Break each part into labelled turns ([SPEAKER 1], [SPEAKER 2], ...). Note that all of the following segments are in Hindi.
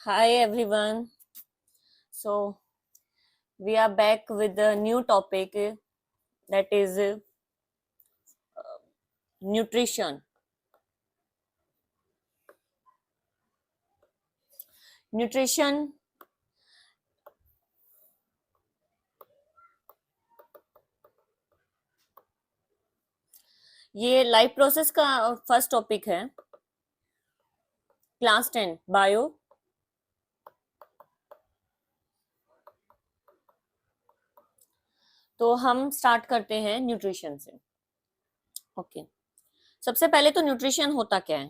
[SPEAKER 1] Hi everyone. So we are back with a new topic that is nutrition. Nutrition ये लाइफ प्रोसेस का फर्स्ट टॉपिक है, क्लास 10 बायो। तो हम स्टार्ट करते हैं न्यूट्रिशन से। ओके, सबसे पहले तो न्यूट्रिशन होता क्या है?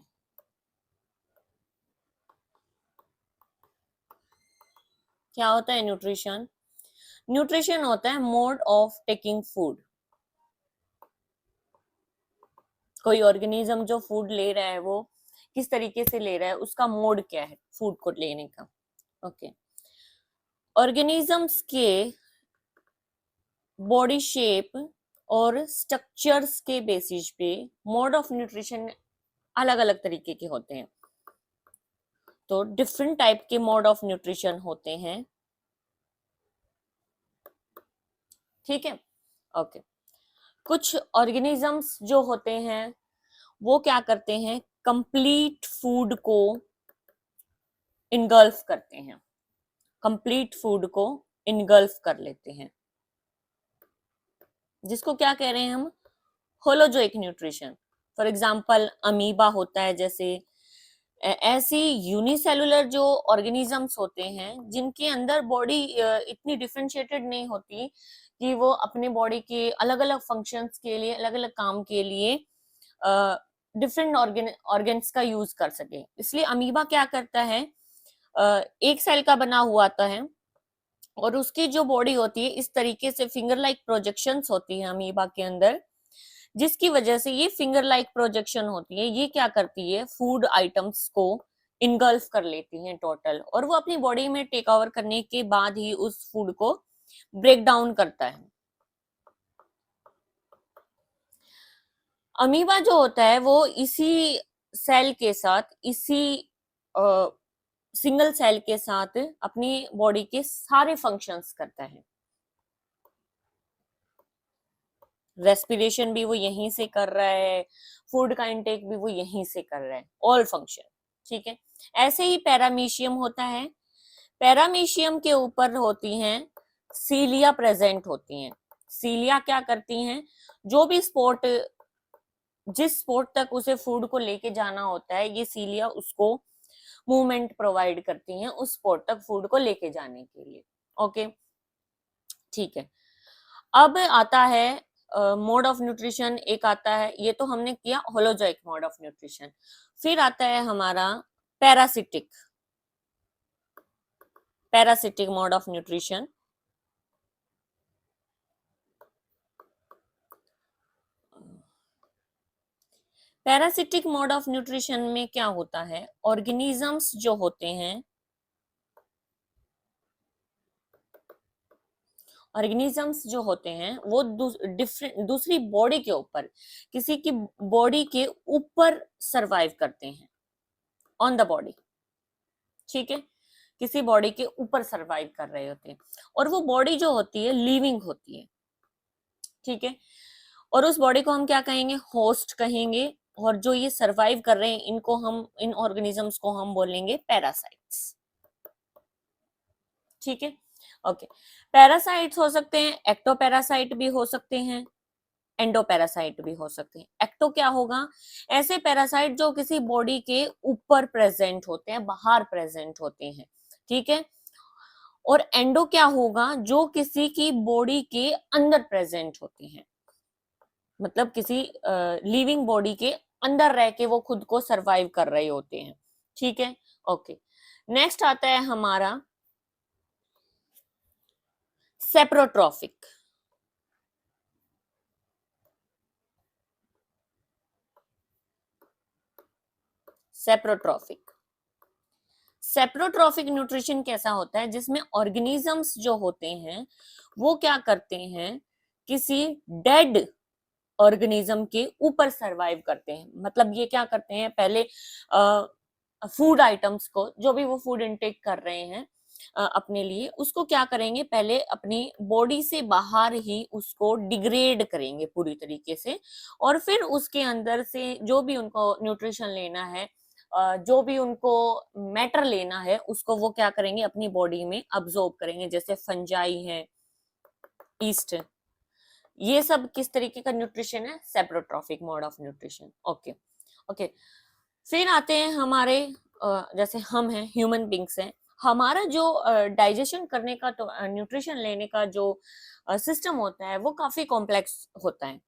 [SPEAKER 1] क्या होता है न्यूट्रिशन? न्यूट्रिशन होता है मोड ऑफ टेकिंग फूड। कोई ऑर्गेनिज्म जो फूड ले रहा है वो किस तरीके से ले रहा है, उसका मोड क्या है फूड को लेने का। ओके, ऑर्गेनिजम्स के बॉडी शेप और स्ट्रक्चर्स के बेसिस पे मोड ऑफ न्यूट्रिशन अलग अलग तरीके के होते हैं। तो डिफरेंट टाइप के मोड ऑफ न्यूट्रिशन होते हैं, ठीक है। ओके, कुछ ऑर्गेनिजम्स जो होते हैं वो क्या करते हैं, कंप्लीट फूड को इनगल्फ करते हैं, कंप्लीट फूड को इनगल्फ कर लेते हैं, जिसको क्या कह रहे हैं हम, holozoic nutrition. For example amoeba होता है, जैसे ऐसी यूनिसेलुलर जो ऑर्गेनिजम्स होते हैं जिनके अंदर बॉडी इतनी डिफरेंशिएटेड नहीं होती कि वो अपने बॉडी के अलग अलग फंक्शंस के लिए, अलग अलग काम के लिए डिफरेंट ऑर्गेन्स का यूज कर सके। इसलिए अमीबा क्या करता है, एक सेल का बना हुआ आता है और उसकी जो बॉडी होती है इस तरीके से फिंगर लाइक प्रोजेक्शंस होती है अमीबा के अंदर, जिसकी वजह से ये फिंगर लाइक प्रोजेक्शन होती है, ये क्या करती है, फूड आइटम्स को इनगल्फ कर लेती हैं टोटल, और वो अपनी बॉडी में टेक ओवर करने के बाद ही उस फूड को ब्रेक डाउन करता है। अमीबा जो होता है वो इसी सेल के साथ, इसी सिंगल सेल के साथ अपनी बॉडी के सारे फंक्शंस करता है। रेस्पिरेशन भी वो यहीं से कर रहा है, फूड का इंटेक भी वो यहीं से कर रहा है, ऑल फंक्शन, ठीक है। ऐसे ही पैरामीशियम होता है, पैरामीशियम के ऊपर होती हैं सीलिया प्रेजेंट होती हैं। सीलिया क्या करती हैं, जो भी स्पॉट, जिस स्पॉट तक उसे फूड को लेके जाना होता है, ये सीलिया उसको मूवमेंट प्रोवाइड करती हैं उस स्पॉट तक फूड को लेके जाने के लिए। ओके, ठीक है। अब आता है मोड ऑफ न्यूट्रिशन, एक आता है, ये तो हमने किया होलोजोइक मोड ऑफ न्यूट्रिशन। फिर आता है हमारा parasitic, parasitic mode of nutrition. Parasitic mode of nutrition में क्या होता है, ऑर्गेनिजम्स जो होते हैं, ऑर्गेनिजम्स जो होते हैं वो डिफरेंट दूसरी बॉडी के ऊपर, किसी की बॉडी के ऊपर सरवाइव करते हैं, ऑन द बॉडी, ठीक है, किसी बॉडी के ऊपर सरवाइव कर रहे होते हैं, और वो बॉडी जो होती है लिविंग होती है, ठीक है। और उस बॉडी को हम क्या कहेंगे, होस्ट कहेंगे, और जो ये सरवाइव कर रहे हैं इनको हम, इन ऑर्गेनिजम्स को हम बोलेंगे पैरासाइट्स, ठीक है। ओके, पैरासाइट्स हो सकते हैं, एक्टोपैरासाइट भी हो सकते हैं, एंडोपैरासाइट भी हो सकते हैं। एक्टो क्या होगा, ऐसे पैरासाइट जो किसी बॉडी के ऊपर प्रेजेंट होते हैं, बाहर प्रेजेंट होते हैं, ठीक है। और एंडो क्या होगा, जो किसी की बॉडी के अंदर प्रेजेंट होते हैं, मतलब किसी लिविंग बॉडी के अंदर रह के वो खुद को सरवाइव कर रहे होते हैं, ठीक है। ओके, नेक्स्ट आता है हमारा सेप्रोट्रॉफिक। सेप्रोट्रॉफिक, सेप्रोट्रॉफिक न्यूट्रिशन कैसा होता है, जिसमें ऑर्गेनिजम्स जो होते हैं वो क्या करते हैं, किसी डेड ऑर्गेनिज्म के ऊपर सरवाइव करते हैं। मतलब ये क्या करते हैं, पहले फूड आइटम्स को, जो भी वो फूड इनटेक कर रहे हैं अपने लिए, उसको क्या करेंगे, पहले अपनी बॉडी से बाहर ही उसको डिग्रेड करेंगे पूरी तरीके से, और फिर उसके अंदर से जो भी उनको न्यूट्रिशन लेना है, जो भी उनको मैटर लेना है, उसको वो क्या करेंगे, अपनी बॉडी में अब्सॉर्ब करेंगे, जैसे फंजाई है, ईस्ट, ये सब किस तरीके का न्यूट्रिशन है, saprotrophic mode of nutrition. Okay okay. फिर आते हैं हमारे जैसे हम हैं, ह्यूमन बींग्स हैं, हमारा जो डाइजेशन करने का, तो न्यूट्रिशन लेने का जो सिस्टम होता है वो काफी कॉम्प्लेक्स होता है,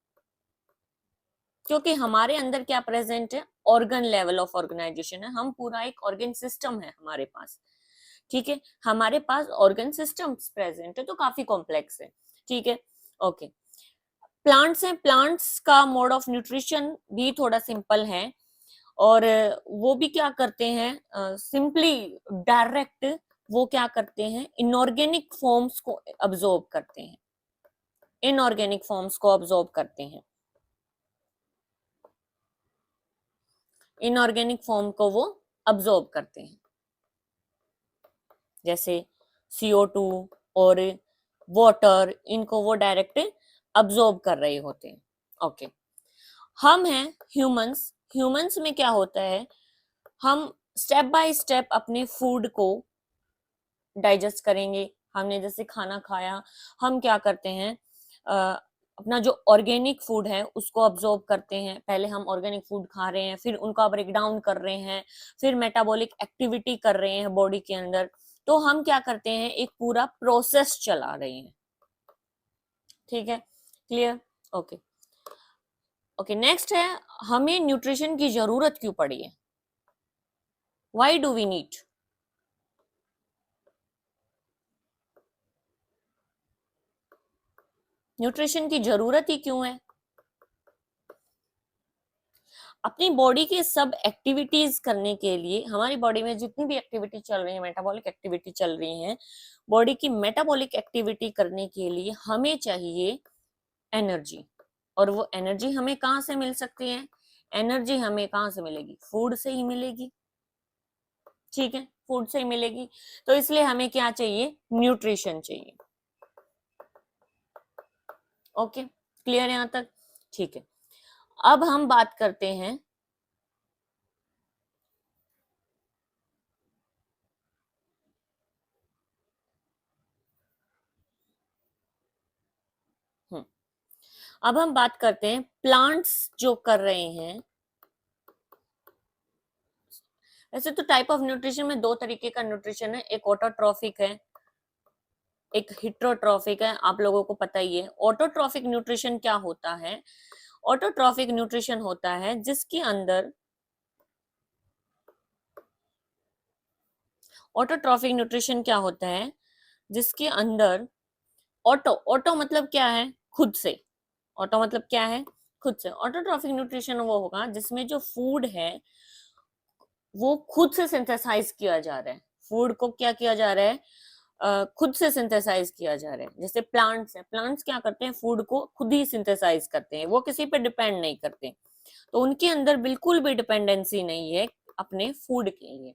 [SPEAKER 1] क्योंकि हमारे अंदर क्या प्रेजेंट है, ऑर्गन लेवल ऑफ ऑर्गेनाइजेशन है, हम पूरा एक ऑर्गन सिस्टम है हमारे पास, ठीक है, हमारे पास ऑर्गन सिस्टम्स प्रेजेंट है, तो काफी कॉम्प्लेक्स है, ठीक है। ओके, प्लांट्स हैं, प्लांट्स का मोड ऑफ न्यूट्रिशन भी थोड़ा सिंपल है, और वो भी क्या करते हैं, सिंपली डायरेक्ट वो क्या करते हैं, इनऑर्गेनिक फॉर्म्स को अब्सॉर्ब करते हैं, इनऑर्गेनिक फॉर्म्स को अब्सॉर्ब करते हैं, इनऑर्गेनिक फॉर्म को वो अब्सॉर्ब करते हैं, जैसे CO2 और वाटर, इनको वो डायरेक्ट अब्सॉर्ब कर रहे होते हैं। ओके, हम हैं ह्यूमंस, ह्यूमंस में क्या होता है, हम स्टेप बाय स्टेप अपने फूड को डाइजेस्ट करेंगे, हमने जैसे खाना खाया, हम क्या करते हैं, अपना जो ऑर्गेनिक फूड है उसको अब्सॉर्ब करते हैं, पहले हम ऑर्गेनिक फूड खा रहे हैं, फिर उनका ब्रेक डाउन कर रहे हैं, फिर मेटाबॉलिक एक्टिविटी कर रहे हैं बॉडी के अंदर, तो हम क्या करते हैं, एक पूरा प्रोसेस चला रहे हैं, ठीक है, क्लियर। ओके ओके, नेक्स्ट है, हमें न्यूट्रिशन की जरूरत क्यों पड़ी है, why do we need, nutrition की जरूरत ही क्यों है, अपनी बॉडी के सब एक्टिविटीज करने के लिए, हमारी बॉडी में जितनी भी एक्टिविटी चल रही है, मेटाबॉलिक एक्टिविटी चल रही है, बॉडी की मेटाबॉलिक एक्टिविटी करने के लिए हमें चाहिए एनर्जी, और वो एनर्जी हमें कहाँ से मिल सकती है, एनर्जी हमें कहाँ से मिलेगी, फूड से ही मिलेगी, ठीक है, फूड से ही मिलेगी, तो इसलिए हमें क्या चाहिए, न्यूट्रिशन चाहिए। ओके, क्लियर यहाँ तक, ठीक है। अब हम बात करते हैं अब हम बात करते हैं प्लांट्स जो कर रहे हैं। वैसे तो टाइप ऑफ न्यूट्रिशन में दो तरीके का न्यूट्रिशन है, एक ऑटोट्रॉफिक है, एक हिट्रोट्रॉफिक है, आप लोगों को पता ही है। ऑटोट्रॉफिक न्यूट्रिशन क्या होता है, ऑटोट्रॉफिक न्यूट्रिशन होता है जिसके अंदर, ऑटोट्रॉफिक न्यूट्रिशन क्या होता है जिसके अंदर, ऑटो, ऑटो मतलब क्या है, खुद से, ऑटो मतलब क्या है, खुद से, ऑटोट्रॉफिक न्यूट्रिशन वो होगा जिसमें जो फूड है वो खुद से सिंथेसाइज किया जा रहा है, फूड को क्या किया जा रहा है, खुद से सिंथेसाइज किया जा रहा है। जैसे प्लांट्स हैं, प्लांट्स क्या करते हैं, फूड को खुद ही सिंथेसाइज करते हैं, वो किसी पे डिपेंड नहीं करते, तो उनके अंदर बिल्कुल भी डिपेंडेंसी नहीं है अपने फूड के लिए।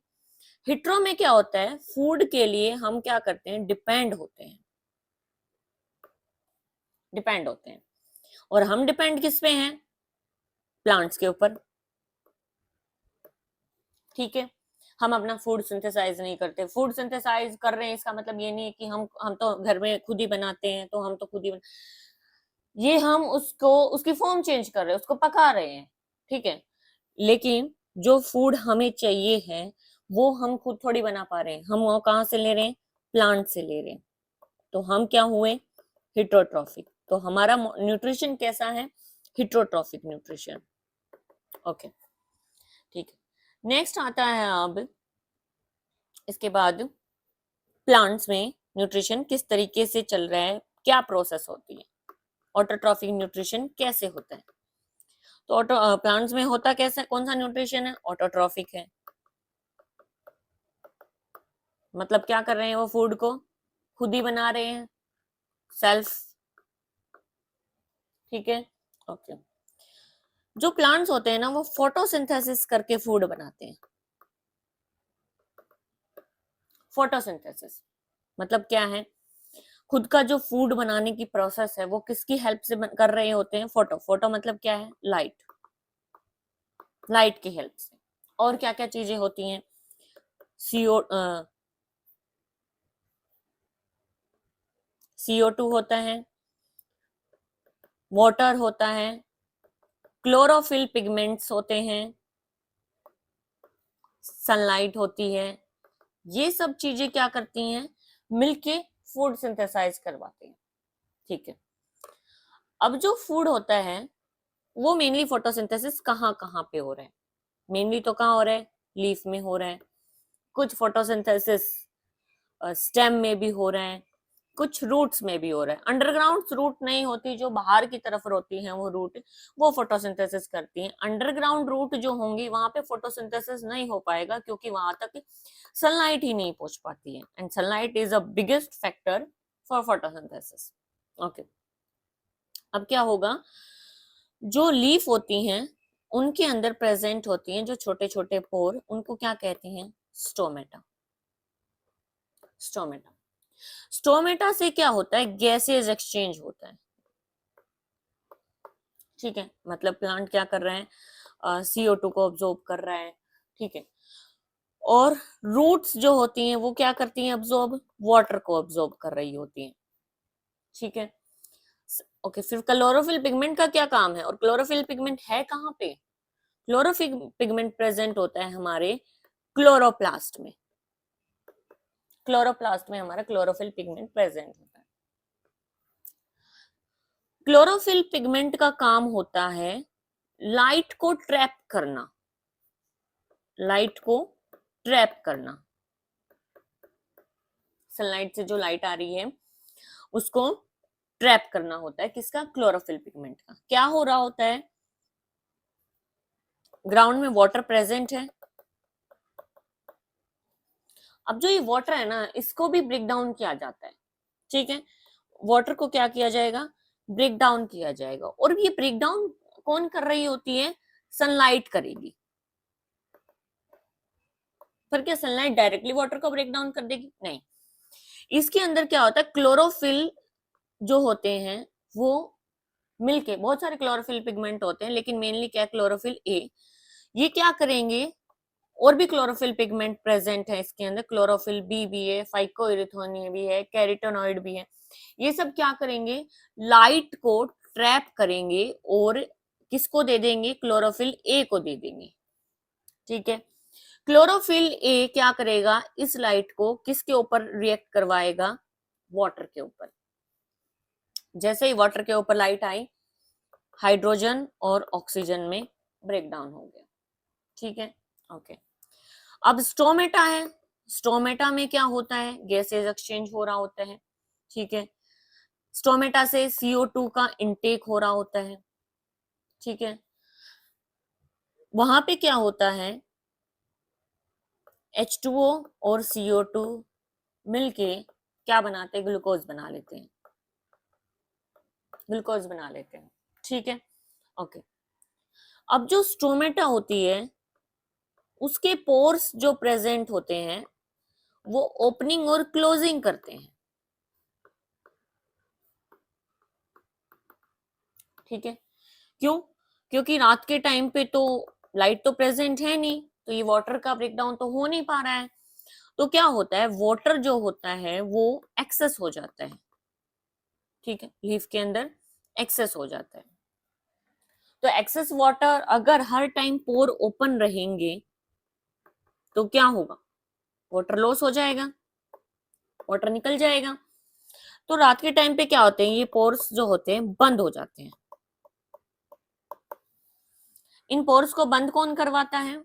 [SPEAKER 1] हिट्रो में क्या होता है, फूड के लिए हम क्या करते हैं, डिपेंड होते हैं, डिपेंड होते हैं, और हम डिपेंड किस पे हैं, प्लांट्स के ऊपर, ठीक है। हम अपना फूड सिंथेसाइज नहीं करते, फूड सिंथेसाइज कर रहे हैं इसका मतलब ये नहीं है कि हम तो घर में खुद ही बनाते हैं, तो हम तो खुद ही ये हम उसको, उसकी फॉर्म चेंज कर रहे हैं, उसको पका रहे हैं, ठीक है, लेकिन जो फूड हमें चाहिए है वो हम खुद थोड़ी बना पा रहे हैं, हम वो कहाँ से ले रहे हैं, प्लांट से ले रहे हैं, तो हम क्या हुए, हिट्रोट्रॉफिक, तो हमारा न्यूट्रिशन कैसा है, हिट्रोट्रॉफिक न्यूट्रिशन। ओके, ठीक है। नेक्स्ट आता है अब इसके बाद, प्लांट्स में न्यूट्रिशन किस तरीके से चल रहा है, क्या प्रोसेस होती है, ऑटोट्रॉफिक न्यूट्रिशन कैसे होता है, तो ऑटो प्लांट्स में होता कैसा, कौन सा न्यूट्रिशन है, ऑटोट्रॉफिक है, मतलब क्या कर रहे हैं, वो फूड को खुद ही बना रहे हैं, सेल्फ, ठीक है। ओके, जो प्लांट्स होते हैं ना वो फोटोसिंथेसिस करके फूड बनाते हैं, फोटोसिंथेसिस मतलब क्या है, खुद का जो फूड बनाने की प्रोसेस है वो किसकी हेल्प से कर रहे होते हैं, फोटो मतलब क्या है, लाइट, लाइट की हेल्प से। और क्या क्या चीजें होती हैं, CO2 होता है, वाटर होता है, क्लोरोफिल पिगमेंट्स होते हैं, सनलाइट होती है। ये सब चीजें क्या करती हैं, मिलके फूड सिंथेसाइज करवाती हैं। ठीक है, अब जो फूड होता है वो मेनली फोटोसिंथेसिस कहाँ कहाँ पे हो रहा है, मेनली तो कहाँ हो रहा है, लीफ में हो रहा है, कुछ फोटोसिंथेसिस स्टेम में भी हो रहा है, कुछ रूट्स में भी हो रहा है। अंडरग्राउंड रूट नहीं होती, जो बाहर की तरफ होती हैं वो रूट, वो फोटोसिंथेसिस करती हैं। अंडरग्राउंड रूट जो होंगी वहां पे फोटोसिंथेसिस नहीं हो पाएगा, क्योंकि वहां तक सनलाइट ही नहीं पहुंच पाती है, and sunlight is a biggest factor for photosynthesis. Okay, अब क्या होगा, जो लीफ होती हैं उनके अंदर प्रेजेंट होती हैं जो छोटे छोटे पोर, उनको क्या कहते हैं, स्टोमेटा। स्टोमेटा, स्टोमेटा से क्या होता है, गैसेज एक्सचेंज होता है। ठीक है, मतलब प्लांट क्या कर रहा है, CO2 को ऑब्जॉर्ब कर रहा है। ठीक है, और रूट्स जो होती हैं वो क्या करती हैं, ऑब्जॉर्ब, वाटर को ऑब्जॉर्ब कर रही होती हैं। ठीक है, ओके, फिर क्लोरोफिल पिगमेंट का क्या काम है, और क्लोरोफिल पिगमेंट है कहाँ पे, क्लोरोफिल पिगमेंट प्रेजेंट होता है हमारे क्लोरोप्लास्ट में। क्लोरोप्लास्ट में हमारा क्लोरोफिल पिगमेंट प्रेजेंट होता है। क्लोरोफिल पिगमेंट का काम होता है लाइट को ट्रैप करना, लाइट को ट्रैप करना। सनलाइट से जो लाइट आ रही है उसको ट्रैप करना होता है, किसका, क्लोरोफिल पिगमेंट का। क्या हो रहा होता है, ग्राउंड में वाटर प्रेजेंट है, अब जो ये वाटर है ना इसको भी ब्रेक डाउन किया जाता है। ठीक है, वाटर को क्या किया जाएगा, ब्रेक डाउन किया जाएगा, और ये ब्रेक डाउन कौन कर रही होती है, सनलाइट करेगी। पर क्या सनलाइट डायरेक्टली वाटर को ब्रेक डाउन कर देगी, नहीं, इसके अंदर क्या होता है, क्लोरोफिल जो होते हैं वो मिलके, बहुत सारे क्लोरोफिल पिगमेंट होते हैं लेकिन मेनली क्या, क्लोरोफिल ए, ये क्या करेंगे, और भी क्लोरोफिल पिगमेंट प्रेजेंट है इसके अंदर, क्लोरोफिल बी भी है, फाइकोइरिथोनिन भी है, कैरोटेनॉइड भी है, ये सब क्या करेंगे, लाइट को ट्रैप करेंगे और किसको दे देंगे, क्लोरोफिल ए को दे देंगे। ठीक है, क्लोरोफिल ए क्या करेगा, इस लाइट को किसके ऊपर रिएक्ट करवाएगा, वाटर के ऊपर। जैसे ही वाटर के ऊपर लाइट आई, हाइड्रोजन और ऑक्सीजन में ब्रेक डाउन हो गया। ठीक है, ओके, अब स्टोमेटा है, स्टोमेटा में क्या होता है, गैसेज एक्सचेंज हो रहा होता है। ठीक है, स्टोमेटा से CO2 का इनटेक हो रहा होता है। ठीक है, वहां पे क्या होता है, H2O और CO2 मिलके क्या बनाते हैं, ग्लूकोज बना लेते हैं, ग्लूकोज बना लेते हैं। ठीक है, ओके, अब जो स्टोमेटा होती है उसके पोर्स जो प्रेजेंट होते हैं वो ओपनिंग और क्लोजिंग करते हैं। ठीक है, क्यों, क्योंकि रात के टाइम पे तो लाइट तो प्रेजेंट है नहीं, तो ये वाटर का ब्रेकडाउन तो हो नहीं पा रहा है, तो क्या होता है, वाटर जो होता है वो एक्सेस हो जाता है। ठीक है, लीफ के अंदर एक्सेस हो जाता है, तो एक्सेस वाटर अगर हर टाइम पोर ओपन रहेंगे तो क्या होगा, वाटर लॉस हो जाएगा, वाटर निकल जाएगा। तो रात के टाइम पे क्या होते हैं, ये पोर्स जो होते हैं बंद हो जाते हैं। इन पोर्स को बंद कौन करवाता है,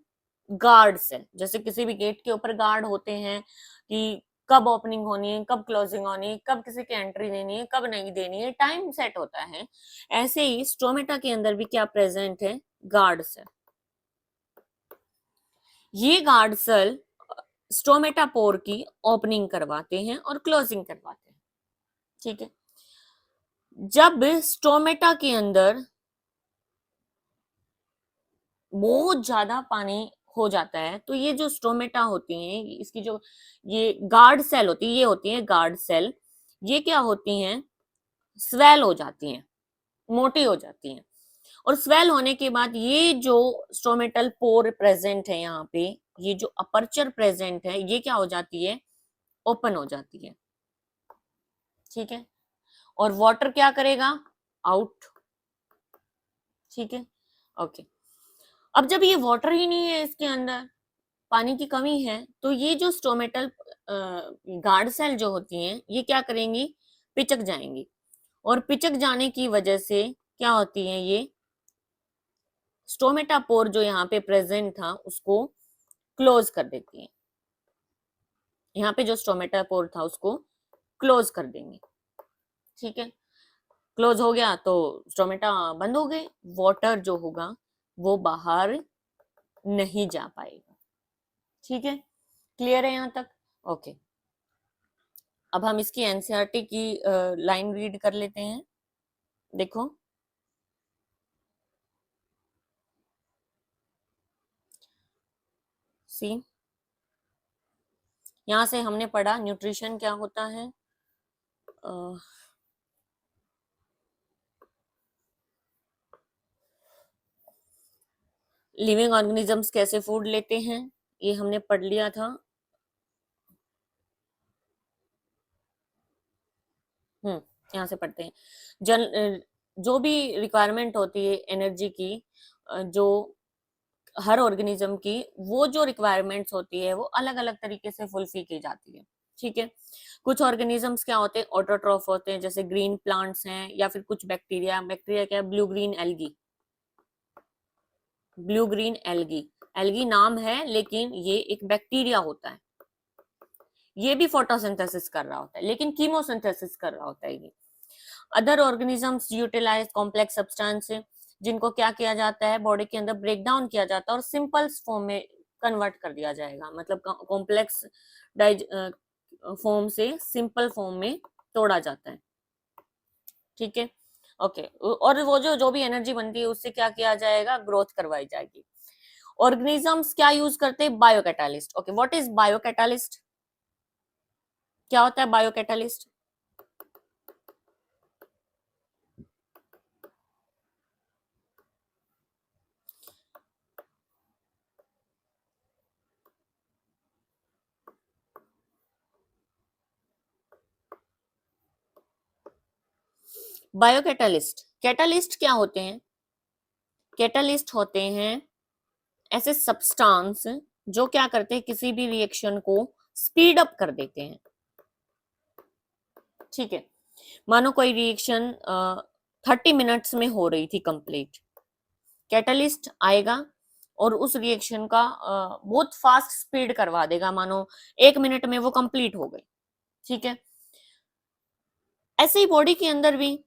[SPEAKER 1] गार्ड से, जैसे किसी भी गेट के ऊपर गार्ड होते हैं कि कब ओपनिंग होनी है, कब क्लोजिंग होनी है, कब किसी की एंट्री देनी है, कब नहीं देनी है, टाइम सेट होता है। ऐसे ही स्टोमेटा के अंदर भी क्या प्रेजेंट है, गार्ड सेल। ये गार्ड सेल स्टोमेटा पोर की ओपनिंग करवाते हैं और क्लोजिंग करवाते हैं। ठीक है, जब स्टोमेटा के अंदर बहुत ज्यादा पानी हो जाता है तो ये जो स्टोमेटा होती हैं, इसकी जो ये गार्ड सेल होती है, ये होती है गार्ड सेल, ये क्या होती हैं, स्वेल हो जाती हैं, मोटी हो जाती हैं। और स्वेल होने के बाद ये जो स्टोमेटल पोर प्रेजेंट है यहाँ पे, ये जो अपर्चर प्रेजेंट है, ये क्या हो जाती है, ओपन हो जाती है। ठीक है, और वाटर क्या करेगा, आउट। ठीक है, ओके। अब जब ये वाटर ही नहीं है इसके अंदर, पानी की कमी है, तो ये जो स्टोमेटल गार्ड सेल जो होती हैं, ये क्या करेंगी, पिचक जाएंगी। और पिचक जाने की वजह से क्या होती है, ये स्टोमेटा पोर जो यहाँ पे प्रेजेंट था उसको क्लोज कर देती है। यहाँ पे जो स्टोमेटा पोर था उसको क्लोज कर देंगे। ठीक है, क्लोज हो गया तो स्टोमेटा बंद हो गए, वाटर जो होगा वो बाहर नहीं जा पाएगा। ठीक है, क्लियर है यहाँ तक, ओके। अब हम इसकी एनसीईआरटी की लाइन रीड कर लेते हैं। देखो, सी, यहाँ से हमने पढ़ा न्यूट्रिशन क्या होता है, लिविंग ऑर्गेनिजम्स कैसे फूड लेते हैं, ये हमने पढ़ लिया था। यहाँ से पढ़ते हैं। जो भी रिक्वायरमेंट होती है एनर्जी की, जो हर ऑर्गेनिज्म की, वो जो रिक्वायरमेंट्स होती है वो अलग अलग तरीके से फुलफिल की जाती है। ठीक है, कुछ ऑर्गेनिजम्स क्या होते हैं, ऑटोट्रॉफ होते हैं, जैसे ग्रीन प्लांट्स हैं, या फिर कुछ बैक्टीरिया, बैक्टीरिया क्या है, blue green algae, blue green algae, algae नाम है लेकिन ये एक बैक्टीरिया होता है। ये भी फोटोसिंथेसिस कर रहा होता है लेकिन कीमोसिंथेसिस कर रहा होता है ये। Other organisms utilise complex substance, जिनको क्या किया जाता है, बॉडी के अंदर ब्रेक डाउन किया जाता है और सिंपल फॉर्म में कन्वर्ट कर दिया जाएगा, मतलब कॉम्प्लेक्स फॉर्म से सिंपल फॉर्म में तोड़ा जाता है। ठीक है, ओके। और वो जो जो भी एनर्जी बनती है उससे क्या किया जाएगा, ग्रोथ करवाई जाएगी। ऑर्गेनिजम्स क्या यूज करते हैं, बायोकैटालिस्ट। ओके, व्हाट इज बायोकैटालिस्ट, क्या होता है बायोकैटालिस्ट? बायोकैटालिस्ट, कैटालिस्ट क्या होते हैं, कैटालिस्ट होते हैं ऐसे सब्सटेंस जो क्या करते हैं, किसी भी रिएक्शन को स्पीड अप कर देते हैं। ठीक है, मानो कोई रिएक्शन 30 मिनट्स में हो रही थी कंप्लीट, कैटालिस्ट आएगा और उस रिएक्शन का बहुत फास्ट स्पीड करवा देगा, मानो 1 मिनट में वो कंप्लीट हो गई। ठीक है, ऐसे ही बॉडी के अंदर भी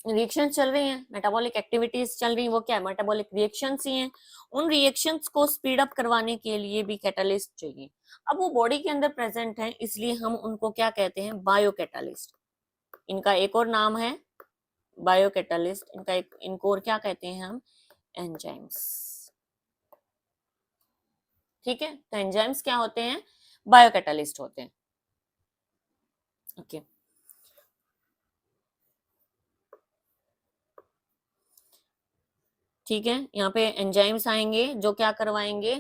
[SPEAKER 1] रिएक्शन चल रही हैं, मेटाबॉलिक एक्टिविटीज चल रही हैं, वो क्या है, मेटाबॉलिक रिएक्शंस ही हैं। उन रिएक्शंस को स्पीड अप करवाने के लिए भी कैटालिस्ट चाहिए। अब वो बॉडी के अंदर प्रेजेंट है, इसलिए हम उनको क्या कहते हैं, बायो कैटालिस्ट। इनका एक और नाम है बायो कैटालिस्ट, इनको और क्या कहते हैं हम, एंजाइम्स। ठीक है, तो एंजाइम्स क्या होते हैं, बायो कैटालिस्ट होते हैं। ओके, ठीक है, यहाँ पे एंजाइम्स आएंगे जो क्या करवाएंगे,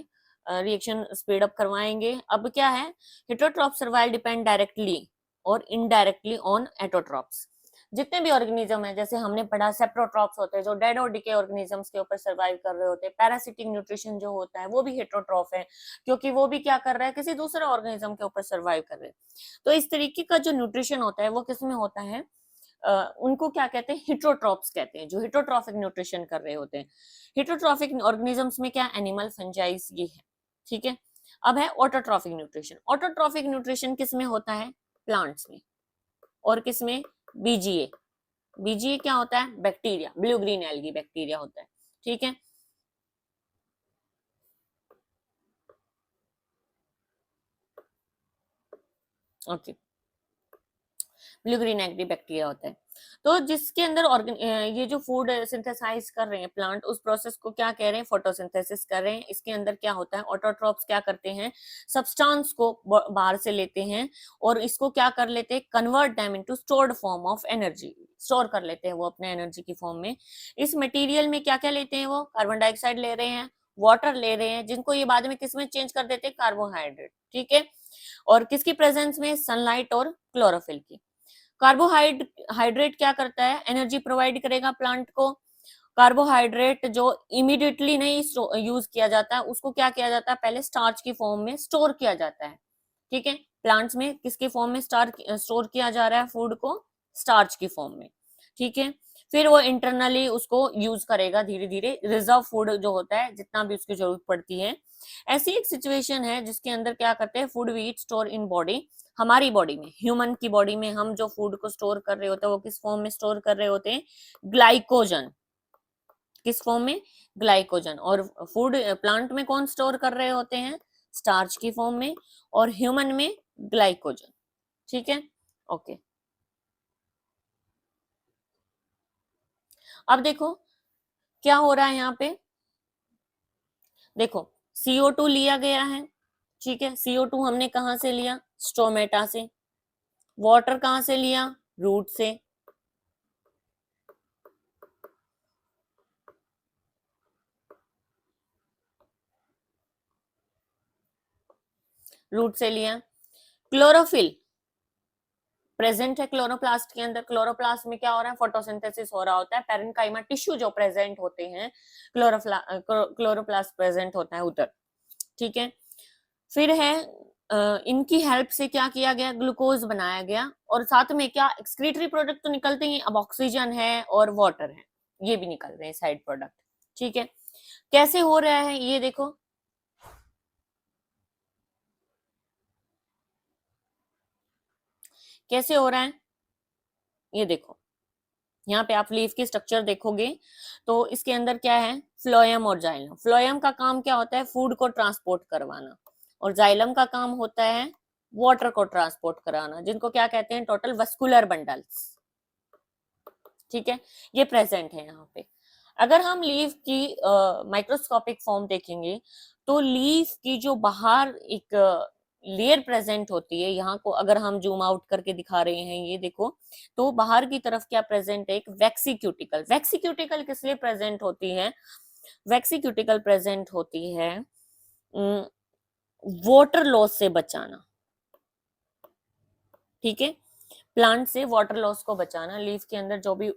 [SPEAKER 1] रिएक्शन स्पीड अप करवाएंगे। अब क्या है, हेटरोट्रॉप सर्वाइवल डिपेंड डायरेक्टली और इनडायरेक्टली ऑन एटोट्रॉप्स। जितने भी ऑर्गेनिज्म है, जैसे हमने पढ़ा सेप्रोट्रॉप्स होते हैं जो डेड और डिके ऑर्गेनिजम्स के ऊपर सर्वाइव कर रहे होते हैं। पैरासिटिक न्यूट्रिशन जो होता है वो भी हेटरोट्रॉफ है, क्योंकि वो भी क्या कर रहा है, किसी दूसरे ऑर्गेनिज्म के ऊपर सर्वाइव कर रहे हैं। तो इस तरीके का जो न्यूट्रिशन होता है वो किसमें होता है, उनको क्या कहते हैं, हिट्रोट्रॉप्स कहते हैं, जो हिट्रोट्रॉफिक न्यूट्रिशन कर रहे होते हैं। हिट्रोट्रॉफिक ऑर्गेनिजम्स में क्या, एनिमल, फंजाइज, ये है। ठीक है, अब है ऑटोट्रॉफिक न्यूट्रिशन। ऑटोट्रॉफिक न्यूट्रिशन किसमें होता है, प्लांट्स में, और किसमें, बीजीए। बीजीए क्या होता है, bacteria, blue green algae bacteria होता है। ठीक है, ओके। ब्लू ग्रीन एग्री बैक्टीरिया होता है। तो जिसके अंदर ये जो फूड सिंथेसाइज कर रहे हैं प्लांट, उस प्रोसेस को क्या कह रहे हैं, फोटोसिंथेसिस कर रहे हैं। इसके अंदर क्या होता है, ऑटोट्रॉप्स क्या करते हैं, सब्सटेंस को बाहर से लेते हैं और इसको क्या कर लेते हैं, convert them into stored form of energy, store कर लेते हैं वो अपने एनर्जी की फॉर्म में। इस मटेरियल में क्या क्या लेते हैं वो, कार्बन डाइऑक्साइड ले रहे हैं, वाटर ले रहे हैं, जिनको ये बाद में किस में चेंज कर देते हैं, कार्बोहाइड्रेट, ठीक है। और किसकी प्रेजेंस में, सनलाइट और क्लोरोफिल की। कार्बोहाइड्रेट क्या करता है, एनर्जी प्रोवाइड करेगा प्लांट को। कार्बोहाइड्रेट जो इमीडिएटली नहीं यूज किया जाता है, उसको क्या किया जाता है, पहले स्टार्च की फॉर्म में स्टोर किया जाता है, ठीक है। प्लांट्स में किसके फॉर्म में स्टोर किया जा रहा है फूड को, स्टार्च की फॉर्म में, ठीक है। फिर वो इंटरनली उसको यूज करेगा धीरे धीरे, रिजर्व फूड जो होता है जितना भी उसकी जरूरत पड़ती है। ऐसी एक सिचुएशन है जिसके अंदर क्या करते हैं, food we eat store in body. हमारी बॉडी में, ह्यूमन की बॉडी में हम जो फूड को स्टोर कर रहे होते हैं वो किस फॉर्म में स्टोर कर रहे होते हैं, ग्लाइकोजन। किस फॉर्म में, ग्लाइकोजन। और फूड प्लांट में कौन स्टोर कर रहे होते हैं, स्टार्च की फॉर्म में, और ह्यूमन में ग्लाइकोजन, ठीक है, ओके। अब देखो क्या हो रहा है यहाँ पे, देखो CO2 लिया गया है, ठीक है। CO2 हमने कहां से लिया, स्टोमेटा से। वाटर कहां से लिया, रूट से। रूट से लिया। क्लोरोफिल प्रेजेंट है क्लोरोप्लास्ट के अंदर। क्लोरोप्लास्ट में क्या हो रहा है, फोटोसिंथेसिस हो रहा होता है। पैरेन्काइमा टिश्यू जो प्रेजेंट होते हैं, क्लोरोप्लास्ट प्रेजेंट होता है उधर, ठीक है। फिर है इनकी हेल्प से क्या किया गया, ग्लूकोज बनाया गया। और साथ में क्या एक्सक्रीटरी प्रोडक्ट तो निकलते ही, अब ऑक्सीजन है और वाटर है, ये भी निकल रहे हैं साइड प्रोडक्ट, ठीक है। कैसे हो रहा है ये देखो, कैसे हो रहा है ये देखो। यहाँ पे आप लीफ की स्ट्रक्चर देखोगे तो इसके अंदर क्या है, फ्लोएम और जाइलम। फ्लोएम का काम क्या होता है, फूड को ट्रांसपोर्ट करवाना, और जाइलम का काम होता है वाटर को ट्रांसपोर्ट कराना, जिनको क्या कहते हैं, टोटल वस्कुलर बंडल्स, ठीक है। ये प्रेजेंट है यहाँ पे। अगर हम लीफ की माइक्रोस्कोपिक फॉर्म देखेंगे तो लीफ की जो बाहर एक लेयर प्रेजेंट होती है, यहाँ को अगर हम जूम आउट करके दिखा रहे हैं, ये देखो, तो बाहर की तरफ क्या प्रेजेंट है, एक वैक्सीक्यूटिकल। वैक्सीक्यूटिकल किस लिए प्रेजेंट होती है, वैक्सीक्यूटिकल प्रेजेंट होती है वाटर लॉस से बचाना, ठीक है। प्लांट से वाटर लॉस को बचाना, लीफ के अंदर जो भी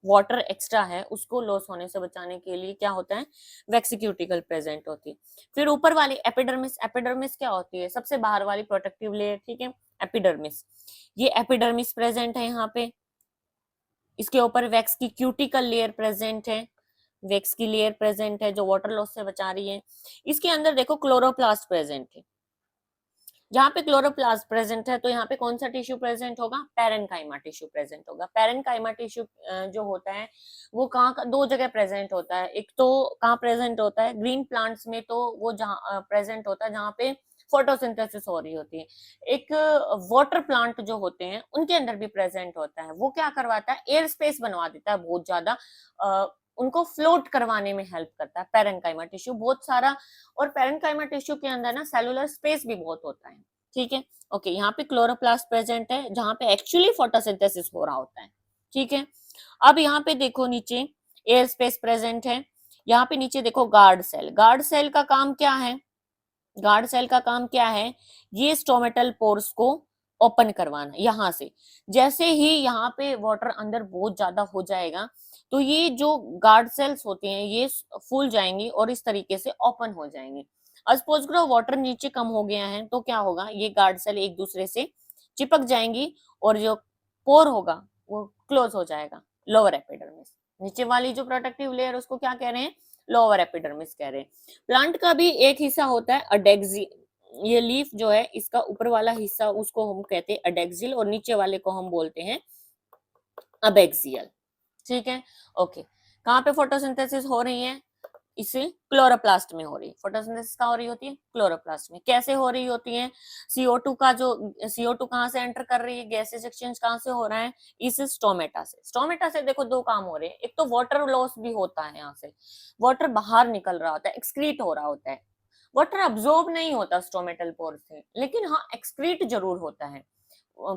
[SPEAKER 1] वाटर एक्स्ट्रा है उसको लॉस होने से बचाने के लिए क्या होता है, वैक्सीक्यूटिकल प्रेजेंट होती है। फिर ऊपर वाली एपिडर्मिस, एपिडर्मिस क्या होती है, सबसे बाहर वाली प्रोटेक्टिव लेयर, ठीक है, एपिडर्मिस। ये एपिडर्मिस प्रेजेंट है यहाँ पे। इसके ऊपर वैक्स की क्यूटिकल लेयर प्रेजेंट है, वैक्स की लेयर प्रेजेंट है जो वाटर लॉस से बचा रही है। इसके अंदर देखो क्लोरोप्लास्ट प्रेजेंट है। जहाँ पे क्लोरोप्लास्ट प्रेजेंट है तो यहाँ पे कौन सा टिश्यू प्रेजेंट होगा, पैरेन्काइमा टिश्यू प्रेजेंट होगा। पैरेन्काइमा टिश्यू जो होता है वो कहाँ, दो जगह प्रेजेंट होता है। एक तो कहाँ प्रेजेंट होता है, ग्रीन प्लांट्स में, तो वो जहाँ प्रेजेंट होता है जहाँ पे फोटोसिंथेसिस हो रही होती है। एक वाटर प्लांट जो होते हैं उनके अंदर भी प्रेजेंट होता है, वो क्या करवाता है, एयर स्पेस बनवा देता है बहुत ज्यादा, उनको फ्लोट करवाने में हेल्प करता है पैरेन्काइमा टिश्यू बहुत सारा। और पैरेन्काइमा टिश्यू के अंदर ना सेलुलर स्पेस भी बहुत होता है, ठीक है, ओके। यहाँ पे क्लोरोप्लास्ट प्रेजेंट है जहाँ पे एक्चुअली फोटोसिंथेसिस हो रहा होता है, ठीक है। अब यहाँ पे देखो नीचे एयर स्पेस प्रेजेंट है। यहाँ पे नीचे देखो गार्ड सेल। गार्ड सेल का काम क्या है, गार्ड सेल का काम क्या है, ये स्टोमेटल पोर्स को ओपन करवाना। यहाँ से जैसे ही यहाँ पे वाटर अंदर बहुत ज्यादा हो जाएगा तो ये जो गार्ड सेल्स होते हैं ये फूल जाएंगी और इस तरीके से ओपन हो जाएंगे। सपोज करो वाटर नीचे कम हो गया है तो क्या होगा, ये गार्ड सेल एक दूसरे से चिपक जाएंगी और जो पोर होगा वो क्लोज हो जाएगा। लोअर एपिडर्मिस, नीचे वाली जो प्रोटेक्टिव लेयर उसको क्या कह रहे हैं, लोअर एपिडर्मिस कह रहे हैं। प्लांट का भी एक हिस्सा होता है अडेक्सी, ये लीफ जो है इसका ऊपर वाला हिस्सा उसको हम कहते हैं अडेक्सियल और नीचे वाले को हम बोलते हैं अबेक्सियल, ठीक है, ओके। कहाँ पे फोटोसिंथेसिस हो रही है, इसे क्लोरोप्लास्ट में हो रही है। फोटोसिंथेसिस कहाँ हो रही होती है? क्लोरोप्लास्ट में। कैसे हो रही होती है? CO2 का जो CO2 कहाँ से एंटर कर रही है, गैसेस एक्सचेंज कहाँ से हो रहा है? इस स्टोमेटा से। स्टोमेटा से देखो दो काम हो रहे हैं, एक तो वाटर लॉस भी होता है, यहाँ से वाटर बाहर निकल रहा होता है, एक्सक्रीट हो रहा होता है। वाटर अब्सॉर्ब नहीं होता स्टोमेटल पोर से, लेकिन हाँ एक्सक्रीट जरूर होता है,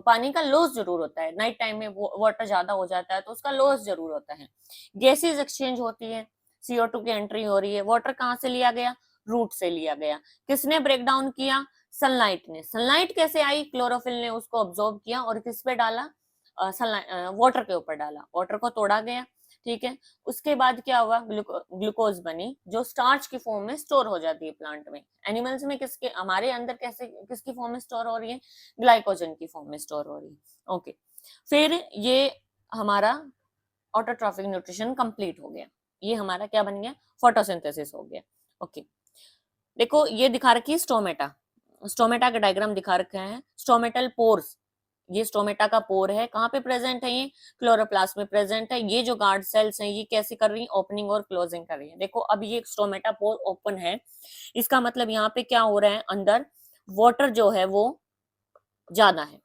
[SPEAKER 1] पानी का लॉस जरूर होता है। नाइट टाइम में वाटर ज्यादा हो जाता है तो उसका लॉस जरूर होता है। गैसेस एक्सचेंज होती है, CO2 की एंट्री हो रही है। वाटर कहाँ से लिया गया? रूट से लिया गया। किसने ब्रेक डाउन किया? सनलाइट ने। सनलाइट कैसे आई? क्लोरोफिल ने उसको ऑब्जॉर्व किया और किस पे डाला? वाटर के ऊपर डाला, वाटर को तोड़ा गया, ठीक है। उसके बाद क्या हुआ? ग्लूकोज बनी, जो स्टार्च की फॉर्म में स्टोर हो जाती है प्लांट में। एनिमल्स में किसके, हमारे अंदर कैसे, किसकी फॉर्म में स्टोर हो रही है? ग्लाइकोजन की फॉर्म में स्टोर हो रही है। ओके, फिर ये हमारा ऑटोट्रॉफिक न्यूट्रिशन कंप्लीट हो गया। ये हमारा क्या बन गया? फोटोसिंथेसिस हो गया। ओके, देखो ये दिखा रखी है स्टोमेटा, स्टोमेटा का डायग्राम दिखा रखा है। स्टोमेटल पोर्स, ये स्टोमेटा का पोर है, कहाँ पे प्रेजेंट है? ये क्लोरोप्लास्ट में प्रेजेंट है। ये जो गार्ड सेल्स हैं ये कैसे कर रही हैं? ओपनिंग और क्लोजिंग कर रही है। देखो अब ये स्टोमेटा पोर ओपन है, इसका मतलब यहाँ पे क्या हो रहा है? अंदर वाटर जो है वो ज्यादा है,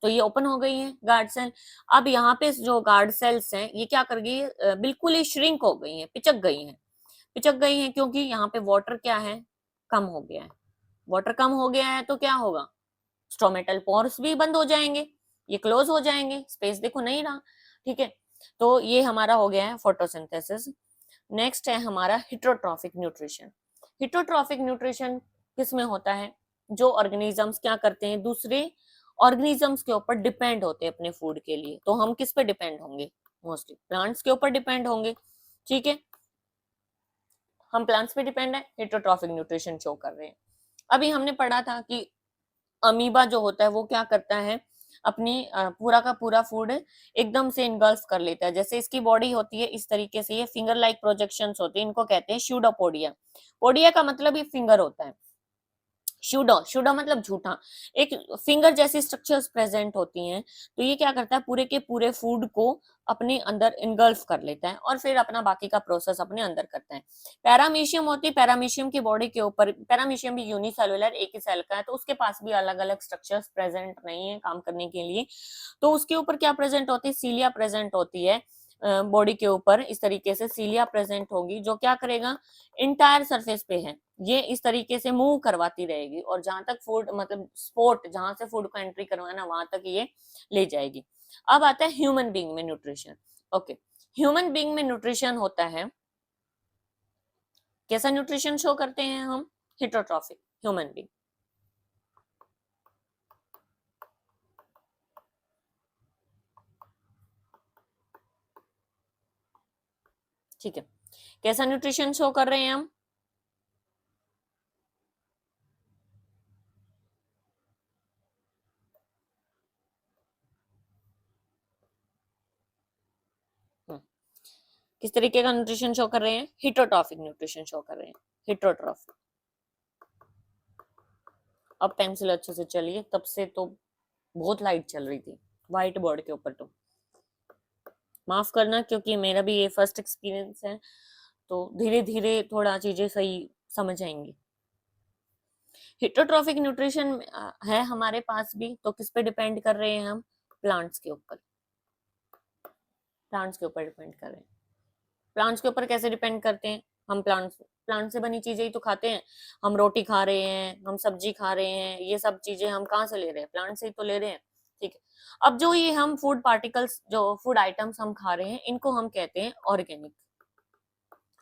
[SPEAKER 1] तो ये ओपन हो गई है गार्ड सेल। अब यहाँ पे जो गार्ड सेल्स हैं ये क्या कर गई? बिल्कुल ही श्रिंक हो गई हैं, पिचक गई हैं। पिचक गई हैं क्योंकि यहाँ पे वाटर क्या है? कम हो गया है। वाटर कम हो गया है तो क्या होगा? स्टोमेटल पोर्स भी बंद हो जाएंगे, ये क्लोज हो जाएंगे, स्पेस देखो नहीं रहा, ठीक है। तो ये हमारा हो गया है फोटोसिंथेसिस। नेक्स्ट है हमारा हिट्रोट्रॉफिक न्यूट्रिशन। हिट्रोट्रॉफिक न्यूट्रिशन किस में होता है? जो ऑर्गेनिजम्स क्या करते हैं? दूसरे ऑर्गेनिजम्स के ऊपर डिपेंड होते हैं अपने फूड के लिए। तो हम किस पे डिपेंड होंगे? मोस्टली प्लांट्स के ऊपर डिपेंड होंगे, ठीक है। हम प्लांट्स पे डिपेंड है, हिट्रोट्रॉफिक न्यूट्रिशन शो कर रहे हैं। अभी हमने पढ़ा था कि अमीबा जो होता है वो क्या करता है? अपनी पूरा का पूरा फूड एकदम से इनगल्फ कर लेता है। जैसे इसकी बॉडी होती है इस तरीके से, ये फिंगर लाइक प्रोजेक्शंस होते हैं, इनको कहते हैं स्यूडोपोडिया। पोडिया का मतलब ये फिंगर होता है, शूडो, शूडो मतलब झूठा। एक फिंगर जैसी स्ट्रक्चर्स प्रेजेंट होती हैं, तो ये क्या करता है? पूरे के पूरे फूड को अपने अंदर इनगल्फ कर लेता है और फिर अपना बाकी का प्रोसेस अपने अंदर करता है। पैरामीशियम होती है, पैरामीशियम की बॉडी के ऊपर, पैरामीशियम भी यूनिसेलुलर एक ही सेल का है, तो उसके पास भी अलग अलग स्ट्रक्चर्स प्रेजेंट नहीं है काम करने के लिए। तो उसके ऊपर क्या प्रेजेंट होती है? सीलिया प्रेजेंट होती है। बॉडी के ऊपर इस तरीके से सीलिया प्रेजेंट होगी, जो क्या करेगा? इंटायर सरफेस पे है, ये इस तरीके से मूव करवाती रहेगी और जहां तक फूड मतलब स्पॉट जहां से फूड को एंट्री करवाना वहां तक ये ले जाएगी। अब आता है ह्यूमन बीइंग में न्यूट्रिशन। ओके, ह्यूमन बीइंग में न्यूट्रिशन होता है, कैसा न्यूट्रिशन शो करते हैं हम? हिटोट्रॉफिक ह्यूमन बीइंग। ठीक है, कैसा न्यूट्रिशन शो कर रहे हैं हम? किस तरीके का न्यूट्रिशन शो कर रहे हैं? हिटोट्रॉफिक न्यूट्रिशन शो कर रहे हैं, हिटोट्रॉफिक। अब पेंसिल अच्छे से चलिए, तब से तो बहुत लाइट चल रही थी व्हाइट बोर्ड के ऊपर, तो माफ करना क्योंकि मेरा भी ये फर्स्ट एक्सपीरियंस है, तो धीरे धीरे थोड़ा चीजें सही समझ आएंगी। हिटोट्रॉफिक न्यूट्रिशन है हमारे पास भी, तो किस पे डिपेंड कर रहे हैं हम? प्लांट्स के ऊपर, प्लांट्स के ऊपर डिपेंड कर रहे हैं। प्लांट्स के ऊपर कैसे डिपेंड करते हैं हम? प्लांट्स, प्लांट से बनी चीजें ही तो खाते हैं। हम रोटी खा रहे हैं, हम सब्जी खा रहे हैं, ये सब चीजें हम कहाँ से ले रहे हैं? प्लांट से ही तो ले रहे हैं, ठीक है। अब जो ये हम फूड पार्टिकल्स, जो फूड आइटम्स हम खा रहे हैं, इनको हम कहते हैं ऑर्गेनिक।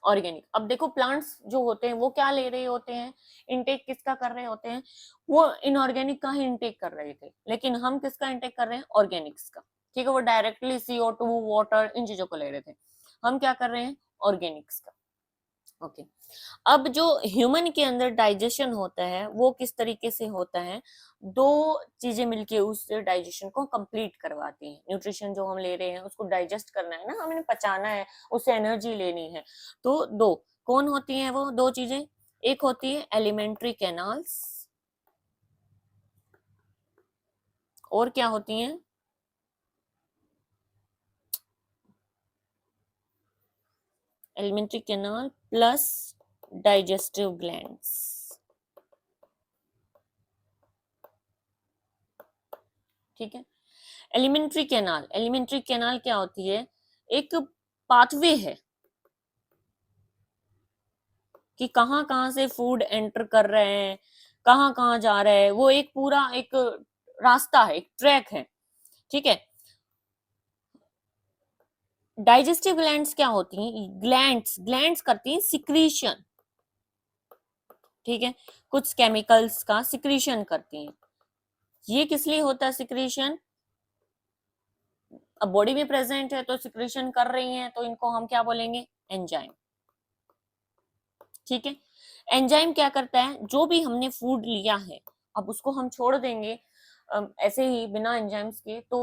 [SPEAKER 1] ऑर्गेनिक, अब देखो प्लांट्स जो होते हैं वो क्या ले रहे होते हैं? इनटेक किसका कर रहे होते हैं? वो इनऑर्गेनिक का ही इनटेक कर रहे थे, लेकिन हम किसका इनटेक कर रहे हैं? ऑर्गेनिक्स का, ठीक है। वो डायरेक्टली CO2 वाटर इन चीजों को ले रहे थे, हम क्या कर रहे हैं? ऑर्गेनिक्स का। ओके, अब जो ह्यूमन के अंदर डाइजेशन होता है वो किस तरीके से होता है? दो चीजें मिलके उस डाइजेशन को कंप्लीट करवाती हैं। न्यूट्रिशन जो हम ले रहे हैं उसको डाइजेस्ट करना है ना, हमें पचाना है, उससे एनर्जी लेनी है। तो दो कौन होती हैं वो दो चीजें? एक होती है एलिमेंट्री कैनाल्स, और क्या होती हैं? Alimentary canal plus digestive glands. ठीक है। एलिमेंट्री कैनाल क्या होती है? एक पाथवे है कि कहाँ कहाँ से फूड एंटर कर रहे हैं, कहाँ कहाँ जा रहे हैं, वो एक पूरा एक रास्ता है, एक ट्रैक है। ठीक है। डाइजेस्टिव ग्लैंड्स क्या होती हैं? ग्लैंड्स करती हैं सिक्रीशन। ठीक है। कुछ केमिकल्स का सिक्रीशन करती हैं। ये किस लिए होता है सिक्रीशन? अब बॉडी में प्रेजेंट है तो सिक्रीशन कर रही हैं, तो इनको हम क्या बोलेंगे? एंजाइम। ठीक है। एंजाइम क्या करता है? जो भी हमने फूड लिया है, अब उसको हम छोड़ देंगे ऐसे ही बिना एंजाइम्स के, तो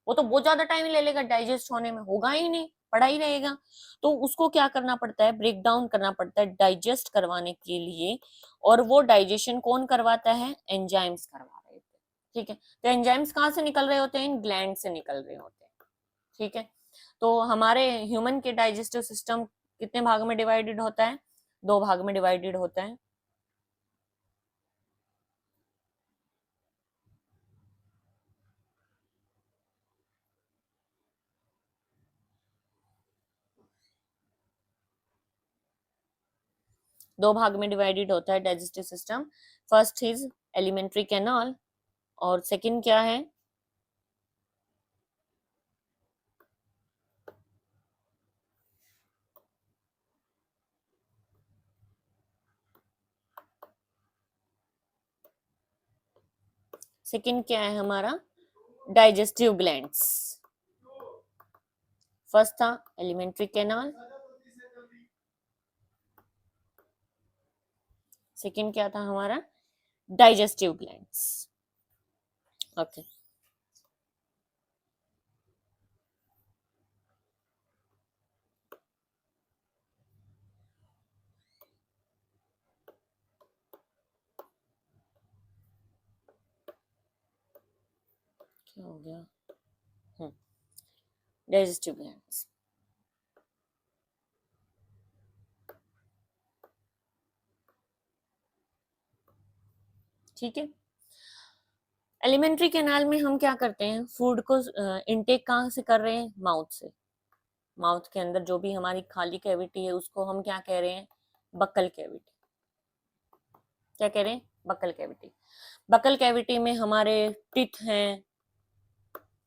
[SPEAKER 1] वो तो बहुत ज्यादा टाइम ले लेगा, डाइजेस्ट होने में होगा ही नहीं, पड़ा ही रहेगा। तो उसको क्या करना पड़ता है? ब्रेक डाउन करना पड़ता है डाइजेस्ट करवाने के लिए। और वो डाइजेशन कौन करवाता है? एंजाइम्स करवा रहे होते हैं। ठीक है। तो एंजाइम्स कहाँ से निकल रहे होते हैं? इन ग्लैंड से निकल रहे होते हैं। ठीक है। तो हमारे ह्यूमन के डाइजेस्टिव सिस्टम कितने भाग में डिवाइडेड होता है? 2 भाग में डिवाइडेड होता है। दो भाग में डिवाइडेड होता है digestive system. First is alimentary canal, और सेकंड क्या है? सेकंड क्या है हमारा? Digestive glands. फर्स्ट था एलिमेंट्री कैनाल, सेकंड क्या था हमारा? Digestive glands. ओके। क्या हो गया? Digestive glands. ठीक है। एलिमेंट्री कैनाल में हम क्या करते हैं? फूड को इनटेक कहाँ से कर रहे हैं? माउथ से। माउथ के अंदर जो भी हमारी खाली कैविटी है उसको हम क्या कह रहे हैं? Buccal cavity. क्या कह रहे हैं? Buccal cavity. बक्कल कैविटी में हमारे टीथ हैं,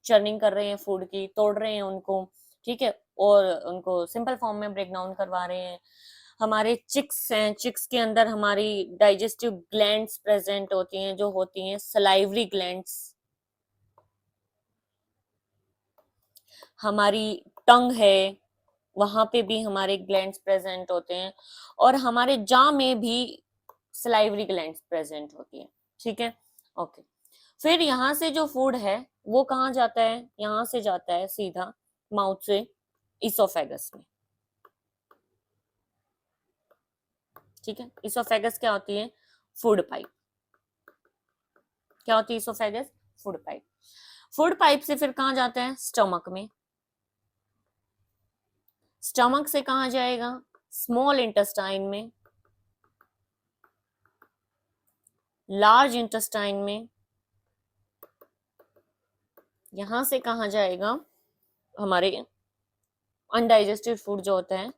[SPEAKER 1] चर्निंग कर रहे हैं फूड की, तोड़ रहे हैं उनको। ठीक है। और उनको सिंपल फॉर्म में ब्रेक डाउन करवा रहे हैं। हमारे चिक्स हैं, चिक्स के अंदर हमारी डाइजेस्टिव ग्लैंड्स प्रेजेंट होती हैं, जो होती हैं सलाइवरी ग्लैंड्स। हमारी टंग है, वहां पे भी हमारे ग्लैंड्स प्रेजेंट होते हैं। और हमारे जां में भी सलाइवरी ग्लैंड्स प्रेजेंट होती है। ठीक है। ओके। फिर यहाँ से जो फूड है वो कहाँ जाता है? यहाँ से जाता है सीधा माउथ से इसोफेगस में। ठीक है। इसोफेगस क्या होती है? Food pipe. क्या होती है oesophagus? Food pipe. Food pipe से फिर कहाँ जाता है? स्टमक में। स्टमक से कहाँ जाएगा? स्मॉल इंटेस्टाइन में। लार्ज इंटेस्टाइन में। यहां से कहाँ जाएगा? हमारे अनडाइजेस्टेड फूड जो होता है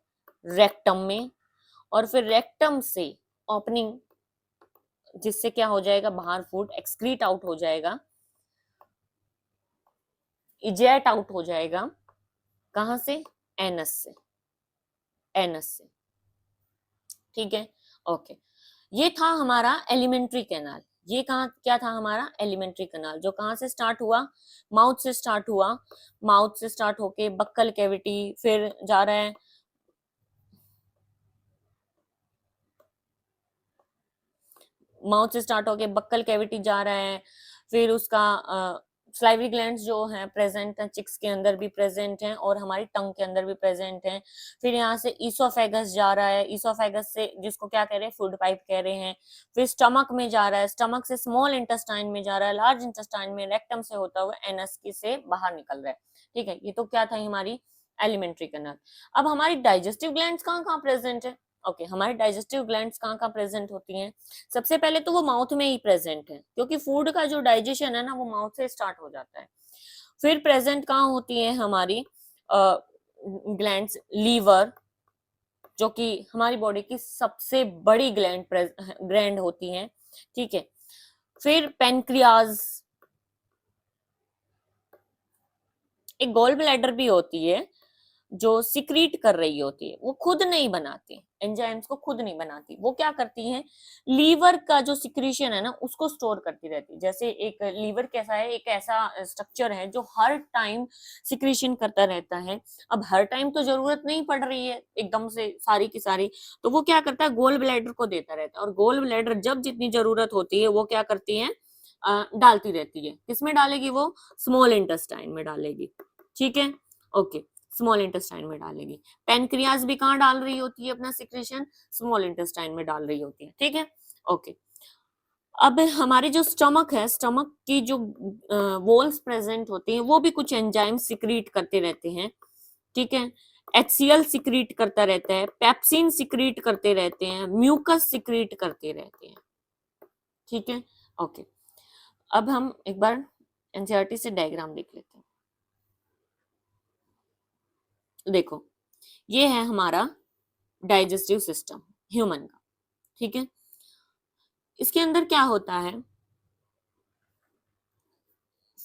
[SPEAKER 1] रेक्टम में। और फिर रेक्टम से ओपनिंग, जिससे क्या हो जाएगा? बाहर फूड एक्सक्रीट आउट हो जाएगा, इजेट आउट हो जाएगा। कहां से? एनस से। एनस से। ठीक है। ओके। ये था हमारा एलिमेंट्री कैनाल। ये कहाँ क्या था? हमारा एलिमेंट्री कैनाल, जो कहाँ से स्टार्ट हुआ? माउथ से स्टार्ट हुआ। माउथ से स्टार्ट होके बक्कल कैविटी, फिर जा रहा है माउथ से स्टार्ट होके बक्कल कैविटी जा रहा है। फिर उसका स्लाइवरी ग्लैंड्स जो हैं प्रेजेंट हैं, चिक्स के अंदर भी प्रेजेंट हैं और हमारी टंग के अंदर भी प्रेजेंट हैं। फिर यहाँ से ईसोफेगस जा रहा है, ईसोफेगस से जिसको क्या कह रहे हैं? फूड पाइप कह रहे हैं। फिर स्टमक में जा रहा है, स्टमक से स्मॉल इंटेस्टाइन में जा रहा है, लार्ज इंटेस्टाइन में रेक्टम से होता हुआ एनस की से बाहर निकल रहा है। ठीक है। ये तो क्या था हमारी एलिमेंट्री कैनाल। अब हमारी डाइजेस्टिव ग्लैंड्स कहाँ कहाँ प्रेजेंट है? ओके, हमारे डाइजेस्टिव ग्लैंड्स कहाँ कहाँ प्रेजेंट होती हैं? सबसे पहले तो वो माउथ में ही प्रेजेंट है, क्योंकि फूड का जो डाइजेशन है ना वो माउथ से स्टार्ट हो जाता है। फिर प्रेजेंट कहाँ होती है हमारी ग्लैंड्स? लीवर, जो कि हमारी बॉडी की सबसे बड़ी ग्लैंड होती है, ठीक है। फिर पेनक्रियाज, एक गॉल ब्लैडर भी होती है जो सिक्रीट कर रही होती है, वो खुद नहीं बनाती, एंजाइम्स को खुद नहीं बनाती, वो क्या करती है, लीवर का जो सिक्रीशन है ना उसको स्टोर करती रहती है। जैसे एक लीवर कैसा है, एक ऐसा स्ट्रक्चर है जो हर टाइम सिक्रीशन करता रहता है। अब हर टाइम तो जरूरत नहीं पड़ रही है एकदम से सारी की सारी, तो वो क्या करता है, गोल ब्लैडर को देता रहता है, और गोल ब्लैडर जब जितनी जरूरत होती है वो क्या करती है, डालती रहती है। किसमें डालेगी वो? स्मॉल इंटेस्टाइन में डालेगी, ठीक है, ओके, स्मॉल इंटेस्टाइन में डालेगी। पेनक्रियाज भी कहाँ डाल रही होती है अपना सिक्रेशन? स्मॉल इंटेस्टाइन में डाल रही होती है, ठीक है, ओके। अब हमारे जो स्टमक है, स्टमक की जो वॉल्स प्रेजेंट होती हैं वो भी कुछ एंजाइम सिक्रीट करते रहते हैं, ठीक है। HCl सिक्रीट करता रहता है, पेप्सिन सिक्रीट करते रहते हैं, म्यूकस सिक्रीट करते रहते हैं, ठीक है, ओके। अब हम एक बार एनसीईआरटी से डायग्राम देख लेते हैं। देखो, ये है हमारा डाइजेस्टिव सिस्टम ह्यूमन का, ठीक है। इसके अंदर क्या होता है,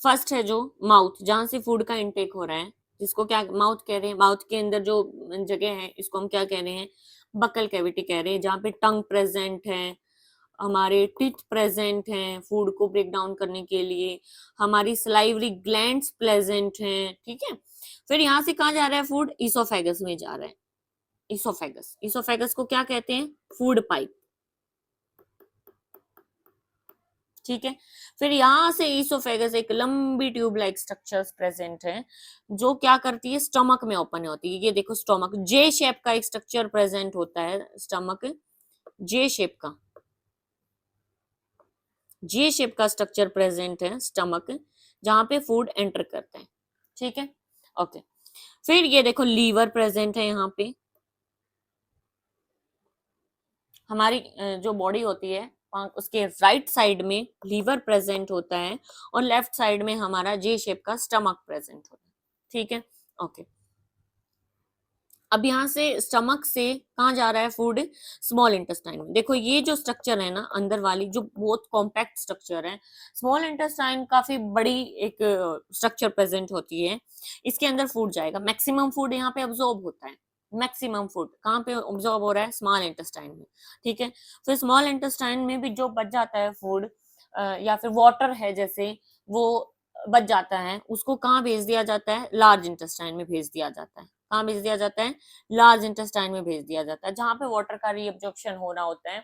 [SPEAKER 1] फर्स्ट है जो माउथ, जहां से फूड का इनटेक हो रहा है, जिसको क्या माउथ कह रहे हैं। माउथ के अंदर जो जगह है इसको हम क्या कह रहे हैं, बकल कैविटी कह रहे हैं, जहाँ पे टंग प्रेजेंट है, हमारे टीथ प्रेजेंट हैं फूड को ब्रेक डाउन करने के लिए, हमारी सलाइवरी ग्लैंड्स प्रेजेंट हैं, ठीक है। फिर यहाँ से कहाँ जा रहा है फूड? ईसोफेगस में जा रहा है। ईसोफेगस, ईसोफेगस को क्या कहते हैं? फूड पाइप, ठीक है। फिर यहां से ईसोफेगस एक लंबी ट्यूब लाइक स्ट्रक्चर्स प्रेजेंट है, जो क्या करती है, स्टमक में ओपन होती है। ये देखो स्टमक, जे शेप का एक स्ट्रक्चर प्रेजेंट होता है, स्टमक जे शेप का, जे शेप का स्ट्रक्चर प्रेजेंट है स्टमक, जहां पे फूड एंटर करते हैं, ठीक है, ओके। फिर ये देखो लीवर प्रेजेंट है यहाँ पे, हमारी जो बॉडी होती है उसके राइट साइड में लीवर प्रेजेंट होता है, और लेफ्ट साइड में हमारा जे शेप का स्टमक प्रेजेंट होता है, ठीक है, ओके। अब यहाँ से स्टमक से कहाँ जा रहा है फूड? स्मॉल इंटेस्टाइन में। देखो ये जो स्ट्रक्चर है ना अंदर वाली, जो बहुत कॉम्पैक्ट स्ट्रक्चर है, स्मॉल इंटेस्टाइन काफी बड़ी एक स्ट्रक्चर प्रेजेंट होती है, इसके अंदर फूड जाएगा। मैक्सिमम फूड यहाँ पे अब्सॉर्ब होता है, मैक्सिमम फूड कहाँ पे ऑब्जॉर्ब हो रहा है? स्मॉल इंटेस्टाइन में, ठीक है। फिर स्मॉल इंटेस्टाइन में भी जो बच जाता है फूड या फिर वाटर है जैसे, वो बच जाता है, उसको कहाँ भेज दिया जाता है? लार्ज इंटेस्टाइन में भेज दिया जाता है। कहाँ भेज दिया जाता है? लार्ज इंटेस्टाइन में भेज दिया जाता है, जहां पे वाटर का रीअब्जॉर्प्शन हो रहा होता है,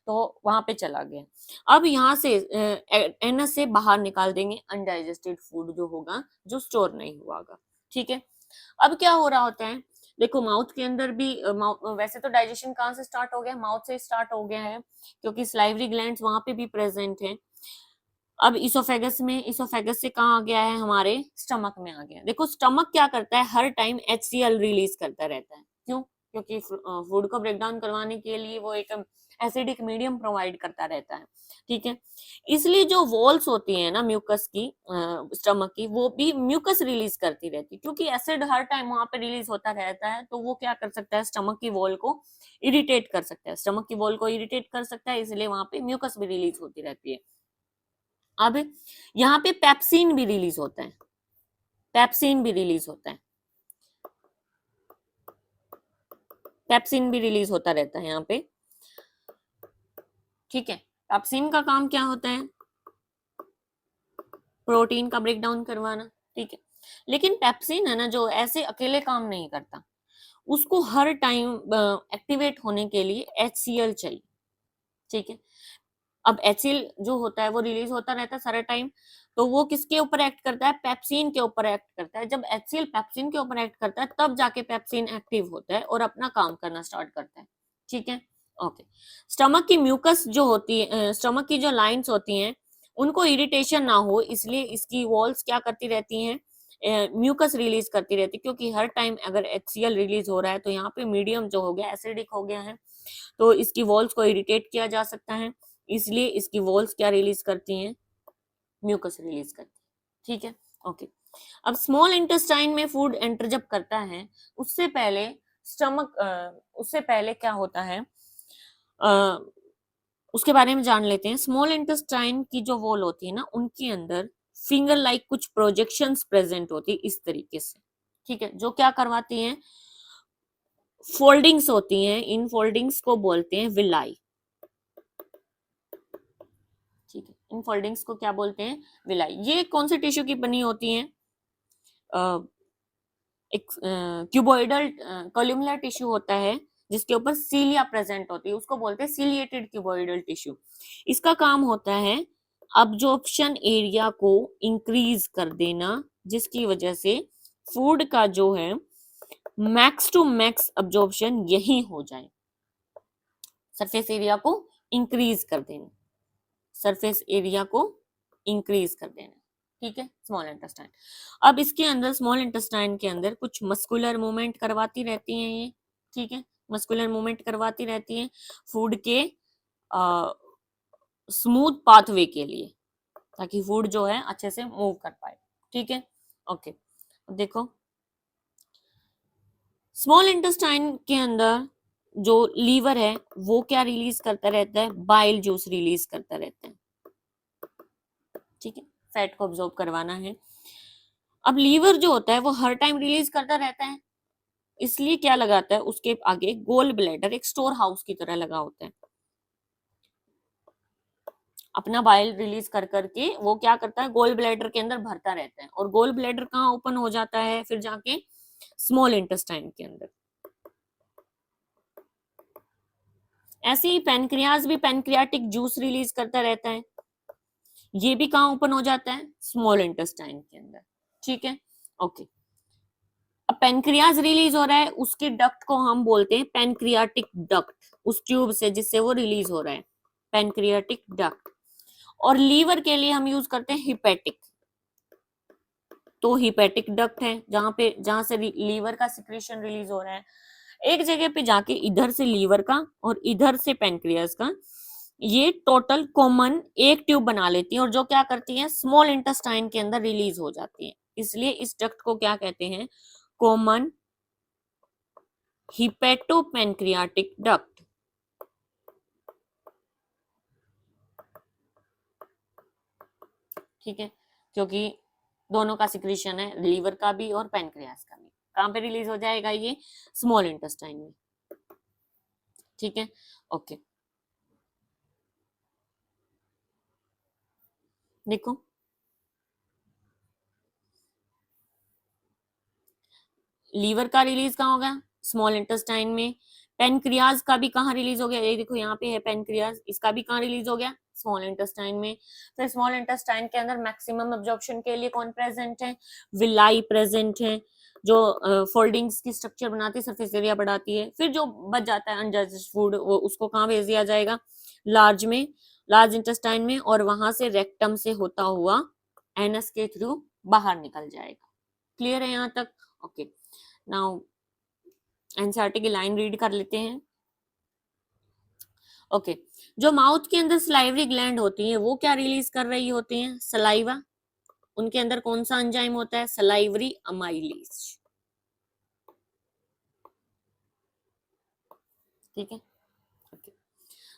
[SPEAKER 1] तो वहां पे चला गया। अब यहाँ से एनस से बाहर निकाल देंगे अनडाइजेस्टेड फूड जो होगा, जो स्टोर नहीं हुआ होगा, ठीक है। अब क्या हो रहा होता है, देखो माउथ के अंदर भी वैसे तो डाइजेशन कहाँ से स्टार्ट हो गया? माउथ से स्टार्ट हो गया है, क्योंकि स्लाइवरी ग्लैंड्स वहां पे भी प्रेजेंट है। अब इसोफेगस में, इसोफेगस से कहाँ आ गया है? हमारे स्टमक में आ गया। देखो स्टमक क्या करता है, हर टाइम HCl रिलीज करता रहता है। क्यों? क्योंकि फूड को ब्रेक डाउन करवाने के लिए वो एक एसिडिक मीडियम प्रोवाइड करता रहता है, ठीक है। इसलिए जो वॉल्स होती है ना म्यूकस की, स्टमक की, वो भी म्यूकस रिलीज करती रहती है, क्योंकि एसिड हर टाइम वहां पे रिलीज होता रहता है, तो वो क्या कर सकता है, स्टमक की वॉल को इरिटेट कर सकता है, स्टमक की वॉल को इरिटेट कर सकता है, इसलिए वहां पे म्यूकस भी रिलीज होती रहती है। अब यहाँ पे पेप्सिन भी रिलीज होता है, पेप्सिन भी रिलीज होता है, पेप्सिन भी रिलीज होता रहता है यहाँ पे, ठीक है। पेप्सिन का काम क्या होता है? प्रोटीन का ब्रेक डाउन करवाना, ठीक है। लेकिन पेप्सिन है ना जो, ऐसे अकेले काम नहीं करता, उसको हर टाइम एक्टिवेट होने के लिए HCl चाहिए, ठीक है। अब HCl जो होता है वो रिलीज होता रहता है सारा टाइम, तो वो किसके ऊपर एक्ट करता है? पेप्सिन के ऊपर एक्ट करता है। जब HCl पेप्सिन के ऊपर एक्ट करता है, तब जाके पेप्सिन एक्टिव होता है और अपना काम करना स्टार्ट करता है, ठीक है, ओके। स्टमक की म्यूकस जो होती है, स्टमक की जो लाइंस होती हैं, उनको इरिटेशन ना हो इसलिए इसकी वॉल्स क्या करती रहती हैं, म्यूकस रिलीज करती रहती है, क्योंकि हर टाइम अगर HCl रिलीज हो रहा है तो यहाँ पे मीडियम जो हो गया एसिडिक हो गया है, तो इसकी वॉल्स को इरिटेट किया जा सकता है, इसलिए इसकी वॉल्स क्या रिलीज करती हैं, म्यूकस रिलीज करती है। ठीक है, ओके। अब स्मॉल इंटेस्टाइन में फूड एंटर जब करता है, उससे पहले उससे पहले क्या होता है, उसके बारे में जान लेते हैं। स्मॉल इंटेस्टाइन की जो वॉल होती है ना, उनके अंदर फिंगर लाइक कुछ प्रोजेक्शंस प्रेजेंट होती है इस तरीके से। ठीक है, जो क्या करवाती हैं, फोल्डिंग्स होती हैं, इन फोल्डिंग्स को बोलते हैं विलाई। ठीक है, इन फोल्डिंग्स को क्या बोलते हैं, विलाई। ये कौन से टिश्यू की बनी होती हैं, एक क्यूबोइडल कोल्यूमुलर टिश्यू होता है जिसके ऊपर सीलिया प्रेजेंट होती है, उसको बोलते हैं सीलिएटेड क्यूबोइडल टिश्यू। इसका काम होता है अब्जॉर्प्शन एरिया को इंक्रीज कर देना, जिसकी वजह से फूड का जो है मैक्स टू मैक्स अब्जॉर्प्शन यही हो जाए, सरफेस एरिया को इंक्रीज कर देना, सरफेस एरिया को इंक्रीज कर देना। ठीक है, स्मॉल इंटेस्टाइन। अब इसके अंदर स्मॉल इंटेस्टाइन के अंदर कुछ मस्कुलर मूवमेंट करवाती रहती हैं ये। ठीक है, मस्कुलर मूवमेंट करवाती रहती हैं फूड के स्मूथ पाथवे के लिए, ताकि फूड जो है अच्छे से मूव कर पाए। ठीक है, ओके। अब देखो स्मॉल इंटेस्टाइन के अंदर जो लीवर है वो क्या रिलीज करता रहता है, बाइल जूस रिलीज करता रहता है। ठीक है, फैट को ऑब्जॉर्ब करवाना है। अब लीवर जो होता है वो हर टाइम रिलीज करता रहता है, इसलिए क्या लगाता है, उसके आगे गोल ब्लैडर एक स्टोर हाउस की तरह लगा होता है। अपना बाइल रिलीज कर करके वो क्या करता है, गोल ब्लैडर के अंदर भरता रहता है, और गोल ब्लैडर कहाँ ओपन हो जाता है, फिर जाके स्मॉल इंटेस्टाइन के अंदर। ऐसे ही पैनक्रियाज भी पैनक्रियाटिक जूस रिलीज करता रहता है, ये भी कहाँ ओपन हो जाता है, स्मॉल इंटेस्टाइन के अंदर। ठीक है, ओके। अब पैनक्रियाज रिलीज हो रहा है, उसके डक्ट को हम बोलते हैं पैनक्रियाटिक डक्ट, उस ट्यूब से जिससे वो रिलीज हो रहा है, पैनक्रियाटिक डक्ट। और लीवर के लिए हम यूज करते हैं हिपेटिक, तो हिपेटिक डक्ट है जहां से लीवर का सिक्रीशन रिलीज हो रहा है। एक जगह पे जाके इधर से लीवर का और इधर से पैनक्रियाज का ये टोटल कॉमन एक ट्यूब बना लेती है, और जो क्या करती है, स्मॉल इंटेस्टाइन के अंदर रिलीज हो जाती है। इसलिए इस डक्ट को क्या कहते हैं, कॉमन हिपेटोपैनक्रियाटिक डक्ट। ठीक है, क्योंकि दोनों का सिक्रीशन है, लीवर का भी और पैनक्रियास का भी। कहां पे रिलीज हो जाएगा, ये स्मॉल इंटेस्टाइन में। ठीक है, ओके। देखो लीवर का रिलीज कहाँ होगा, स्मॉल इंटेस्टाइन में। पेनक्रियाज का भी कहाँ रिलीज हो गया, ये देखो यहाँ पे है पेनक्रियाज, इसका भी कहाँ रिलीज हो गया, स्मॉल इंटेस्टाइन में। तो स्मॉल इंटेस्टाइन के अंदर मैक्सिमम एब्जॉर्प्शन के लिए कौन प्रेजेंट है, विलाई प्रेजेंट है, जो फोल्डिंग्स की स्ट्रक्चर बनाती है, सरफेस एरिया बढ़ाती है। फिर जो बच जाता है अनडाइजेस्टेड फूड, वो उसको कहाँ भेज दिया जाएगा, लार्ज में, लार्ज इंटेस्टाइन में, और वहां से रेक्टम से होता हुआ एनस के थ्रू बाहर निकल जाएगा। क्लियर है यहाँ तक, ओके। नाउ एनसीईआरटी की लाइन रीड कर लेते हैं। ओके, जो माउथ के अंदर सलाइवरी ग्लैंड होती है वो क्या रिलीज कर रही होती हैं, सलाइवा। उनके अंदर कौन सा एंजाइम होता है, सलाइवरी अमाइलेज। ठीक है, ओके।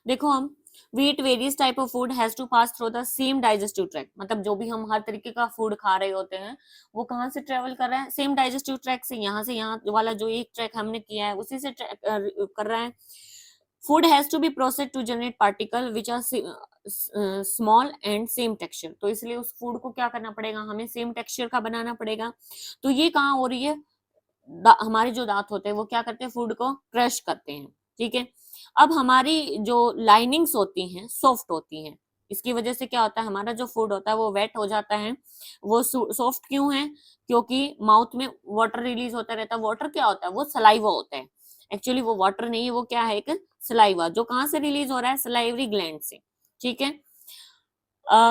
[SPEAKER 1] देखो हम we eat various type of food has to pass through the same digestive tract, मतलब जो भी हम हर तरीके का फूड खा रहे होते हैं वो कहाँ से ट्रेवल कर रहा है, सेम डाइजेस्टिव ट्रैक्ट से। यहाँ से यहाँ वाला जो एक ट्रैक हमने किया है उसी से कर रहा है। Food has to be processed to generate particle which are small and same texture, तो इसलिए उस फूड को क्या करना पड़ेगा, हमें सेम टेक्सचर का बनाना पड़ेगा। तो ये कहाँ हो रही है, हमारे जो दांत होते हैं वो क्या करते हैं, फूड को क्रश करते हैं। ठीक है, अब हमारी जो लाइनिंग्स होती हैं सॉफ्ट होती हैं, इसकी वजह से क्या होता है, हमारा जो फूड होता है वो वेट हो जाता है। वो सॉफ्ट क्यों है, क्योंकि माउथ में वाटर रिलीज होता रहता है। वाटर क्या होता है, वो सलाइवा होता है। एक्चुअली वो वाटर नहीं है, वो क्या है, एक सलाइवा, जो कहाँ से रिलीज हो रहा है, सलाइवरी ग्लैंड से। ठीक है,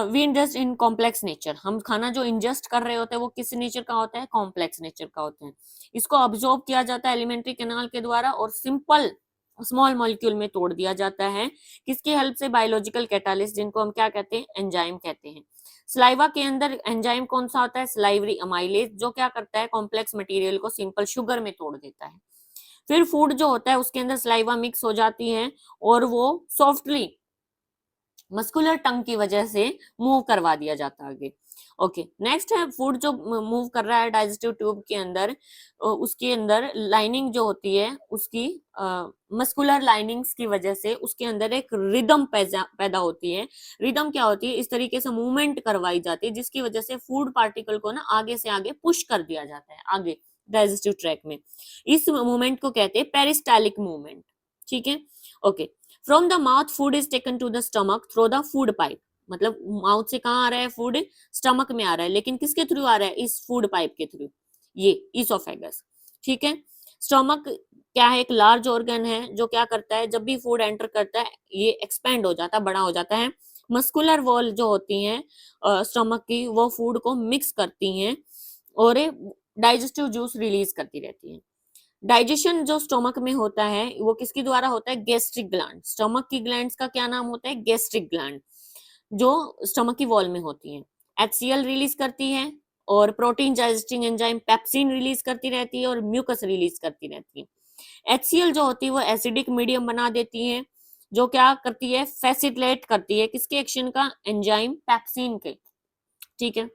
[SPEAKER 1] we ingest in complex nature, हम खाना जो इंजस्ट कर रहे होते हैं वो किस नेचर का होता है, कॉम्प्लेक्स नेचर का होता है। इसको ऑब्जॉर्व किया जाता है एलिमेंट्री कैनाल के द्वारा, और सिंपल स्मॉल मॉलिक्यूल में तोड़ दिया जाता है, किसकी हेल्प से? बायोलॉजिकल कैटालिस्ट, जिनको हम क्या कहते हैं? एंजाइम कहते हैं। सलाइवा के अंदर एंजाइम कौन सा होता है? सलाइवरी अमाइलेज, जो क्या करता है? कॉम्प्लेक्स मटेरियल को सिंपल शुगर में तोड़ देता है। फिर फूड जो होता है उसके अंदर सलाइवा मिक्स हो जाती है और वो सॉफ्टली मस्कुलर टंग की वजह से मूव करवा दिया जाता है आगे। ओके, नेक्स्ट है फूड जो मूव कर रहा है डाइजेस्टिव ट्यूब के अंदर, उसके अंदर लाइनिंग जो होती है उसकी मस्कुलर लाइनिंग्स की वजह से उसके अंदर एक रिदम पैदा होती है। रिदम क्या होती है? इस तरीके से मूवमेंट करवाई जाती है जिसकी वजह से फूड पार्टिकल को ना आगे से आगे पुश कर दिया जाता है आगे डाइजेस्टिव ट्रैक में। इस मूवमेंट को कहते हैं पेरिस्टालिक मूवमेंट। ठीक है, okay. From the mouth food is taken to the stomach through the food pipe, मतलब माउथ से कहाँ आ रहा है फूड? स्टमक में आ रहा है, लेकिन किसके थ्रू आ रहा है? इस फूड पाइप के थ्रू, ये इसोफेगस। ठीक है, स्टमक क्या है? एक लार्ज ऑर्गन है जो क्या करता है? जब भी फूड एंटर करता है ये एक्सपेंड हो जाता है, बड़ा हो जाता है। मस्कुलर वॉल जो होती है स्टमक की, वो फूड को मिक्स करती हैं और डाइजेस्टिव जूस रिलीज करती रहती है। डाइजेशन जो स्टोमक में होता है वो किसके द्वारा होता है? Gastric gland. स्टोमक की ग्लैंड्स का क्या नाम होता है? गैस्ट्रिक ग्लैंड, जो स्टोमक की वॉल में होती है। HCl रिलीज करती है और protein digesting enzyme pepsin release करती रहती है और म्यूकस रिलीज करती रहती है। HCl जो होती है वो एसिडिक मीडियम बना देती है, जो क्या करती है? फैसिलिटेट करती है किसके एक्शन का? एंजाइम पेप्सिन के। ठीक है,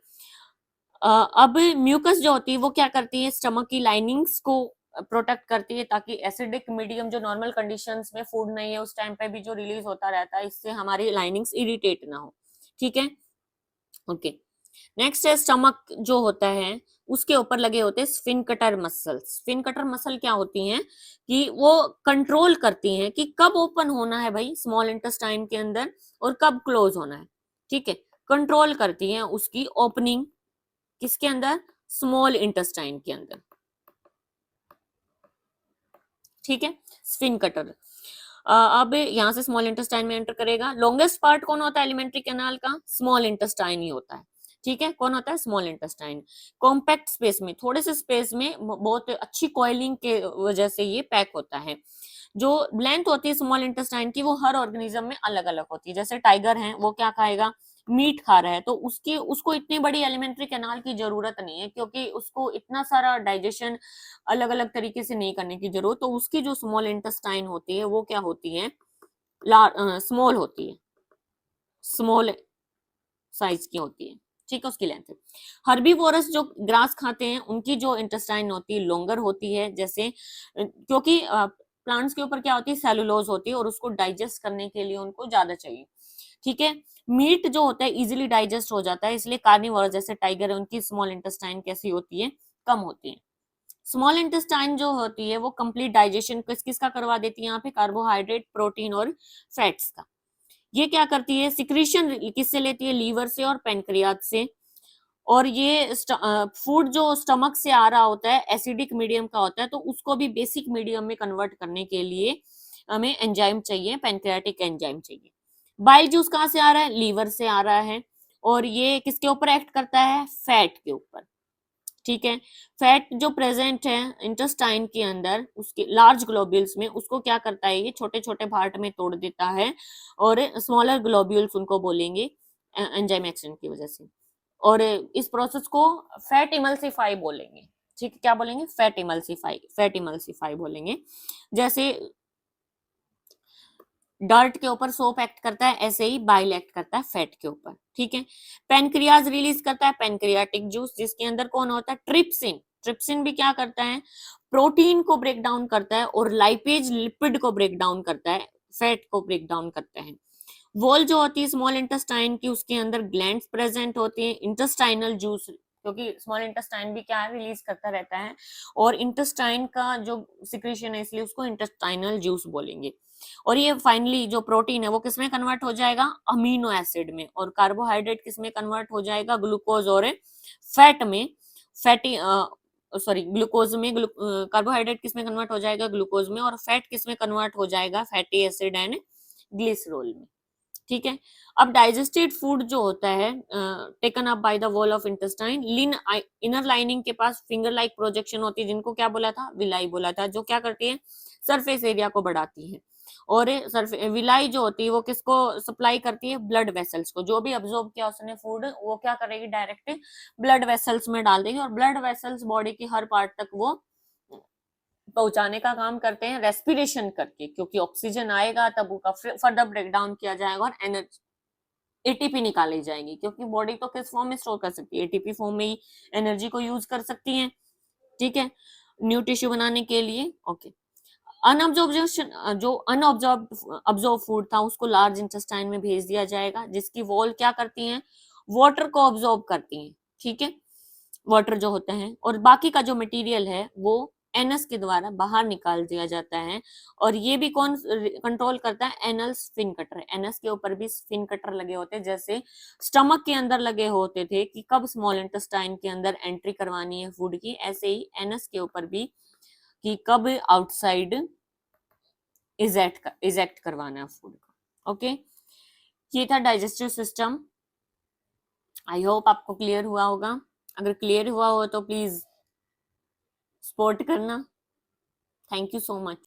[SPEAKER 1] अब म्यूकस जो होती है वो क्या करती है? स्टमक की लाइनिंग्स को प्रोटेक्ट करती है ताकि एसिडिक मीडियम जो नॉर्मल कंडीशंस में फूड नहीं है उस टाइम पे भी जो रिलीज होता रहता है, इससे हमारी लाइनिंग्स इरिटेट ना हो। ठीक है, ओके। नेक्स्ट है स्टमक जो होता है उसके ऊपर लगे होते हैं स्फिंक्टर मसल। स्फिंक्टर मसल क्या होती हैं कि वो कंट्रोल करती हैं कि कब ओपन होना है भाई स्मॉल इंटेस्टाइन के अंदर और कब क्लोज होना है। ठीक है, कंट्रोल करती हैं उसकी ओपनिंग किसके अंदर? स्मॉल इंटेस्टाइन के अंदर। ठीक है, स्फिंक्टर अब यहां से स्मॉल इंटेस्टाइन में एंटर करेगा। लॉन्गेस्ट पार्ट कौन होता है एलिमेंट्री कैनाल का? स्मॉल इंटेस्टाइन ही होता है। ठीक है, कौन होता है? Small intestine. कॉम्पैक्ट स्पेस में, थोड़े से स्पेस में बहुत अच्छी कॉइलिंग के वजह से ये पैक होता है। जो लेंथ होती है स्मॉल इंटेस्टाइन की वो हर ऑर्गेनिज्म में अलग अलग होती है। जैसे टाइगर है वो क्या खाएगा? मीट खा रहा है, तो उसको इतनी बड़ी एलिमेंट्री कैनाल की जरूरत नहीं है क्योंकि उसको इतना सारा डाइजेशन अलग अलग तरीके से नहीं करने की जरूरत। तो उसकी जो स्मॉल इंटेस्टाइन होती है वो क्या होती है? स्मॉल होती है, स्मॉल साइज की होती है। ठीक है, उसकी लेंथ है। हर्बीवोरस जो ग्रास खाते हैं उनकी जो इंटेस्टाइन होती है लॉन्गर होती है, जैसे क्योंकि प्लांट्स के ऊपर क्या होती है? सेलुलोज होती है और उसको डाइजेस्ट करने के लिए उनको ज्यादा चाहिए। ठीक है, मीट जो होता है इजीली डाइजेस्ट हो जाता है, इसलिए कार्निवोरस जैसे टाइगर है उनकी स्मॉल इंटेस्टाइन कैसी होती है? कम होती है। स्मॉल इंटेस्टाइन जो होती है वो कंप्लीट डाइजेशन किसका करवा देती है? यहाँ पे कार्बोहाइड्रेट, प्रोटीन और फैट्स का। ये क्या करती है? सिक्रीशन किससे लेती है? लीवर से और पेनक्रियाज से। और ये फूड जो स्टमक से आ रहा होता है एसिडिक मीडियम का होता है, तो उसको भी बेसिक मीडियम में कन्वर्ट करने के लिए हमें एंजाइम चाहिए, पेनक्रियाटिक एंजाइम चाहिए। बाइल जूस कहाँ से आ रहा है? लीवर से आ रहा है और ये किसके ऊपर एक्ट करता है? फैट के ऊपर। ठीक है, फैट जो प्रेजेंट है इंटेस्टाइन के अंदर उसके लार्ज ग्लोब्यूल्स में, उसको क्या करता है? ये छोटे छोटे पार्ट में तोड़ देता है और स्मॉलर ग्लोब्यूल्स उनको बोलेंगे एंजाइम एक्शन की वजह से। और इस प्रोसेस को फैट इमल्सिफाई बोलेंगे। ठीक है, क्या बोलेंगे? फैट इमल्सिफाई, फैट इमल्सिफाई बोलेंगे। जैसे डर्ट के ऊपर सोप एक्ट करता है, ऐसे ही बाइल एक्ट करता है फैट के ऊपर। ठीक है, पेनक्रियाज रिलीज करता है पेनक्रियाटिक जूस, जिसके अंदर कौन होता है? ट्रिप्सिन। ट्रिप्सिन भी क्या करता है? प्रोटीन को ब्रेक डाउन करता है और लाइपेज लिपिड को ब्रेक डाउन करता है, फैट को ब्रेक डाउन करता है। वॉल जो होती है स्मॉल इंटेस्टाइन की, उसके अंदर ग्लैंड्स प्रेजेंट होती हैं, इंटेस्टाइनल जूस, क्योंकि स्मॉल इंटेस्टाइन भी क्या है? रिलीज करता रहता है और इंटेस्टाइन का जो सिक्रीशन है इसलिए उसको इंटेस्टाइनल जूस बोलेंगे। और ये फाइनली जो प्रोटीन है वो किसमें कन्वर्ट हो जाएगा? अमीनो एसिड में। और कार्बोहाइड्रेट किसमें कन्वर्ट हो जाएगा? ग्लूकोज और फैट में। फैटी सॉरी ग्लूकोज में, कार्बोहाइड्रेट किसमें कन्वर्ट हो जाएगा? ग्लूकोज में। और फैट किसमें कन्वर्ट हो जाएगा? फैटी एसिड एंड ग्लिसरॉल में। ठीक है। अब डाइजेस्टेड फूड जो होता है taken up by the wall of intestine, lean inner lining के पास फिंगर लाइक प्रोजेक्शन होती है, जिनको क्या बोला था, विलाई बोला था, जो क्या करती है, सरफेस एरिया को बढ़ाती है। और विलाई जो होती है वो किसको सप्लाई करती है, ब्लड वेसल्स को। जो भी अब्जॉर्ब किया उसने फूड, वो क्या करेगी, डायरेक्ट ब्लड वेसल्स में डाल देगी, और ब्लड वेसल्स बॉडी की हर पार्ट तक वो पहुंचाने का काम करते हैं रेस्पिरेशन करके, क्योंकि ऑक्सीजन आएगा तब उसका फर्दर ब्रेक डाउन किया जाएगा और एनर्जी एटीपी निकाली जाएगी, क्योंकि बॉडी तो किस फॉर्म में स्टोर कर सकती है, एटीपी फॉर्म में ही एनर्जी को यूज कर सकती है। ठीक है, न्यू टिश्यू बनाने के लिए। ओके, अनऑब्जॉर्प्शन, जो अनऑब्जॉर्ब फूड था उसको लार्ज इंटेस्टाइन में भेज दिया जाएगा, जिसकी वॉल क्या करती है, वाटर को ऑब्जॉर्ब करती है। ठीक है, वाटर जो होते हैं, और बाकी का जो मटेरियल है वो एनस के द्वारा बाहर निकाल दिया जाता है। और ये भी कौन कंट्रोल करता है, एनल स्फिन कटर। एनस के ऊपर भी स्फिन कटर लगे होते हैं, जैसे स्टमक के अंदर लगे होते थे कि कब स्मॉल इंटेस्टाइन के अंदर एंट्री करवानी है फूड की, ऐसे ही एनस के ऊपर भी कि कब आउटसाइड इजेक्ट करवाना है फूड का। ओके, ये था डाइजेस्टिव सिस्टम। आई होप आपको क्लियर हुआ होगा। अगर क्लियर हुआ हो तो प्लीज सपोर्ट करना। Thank you so much.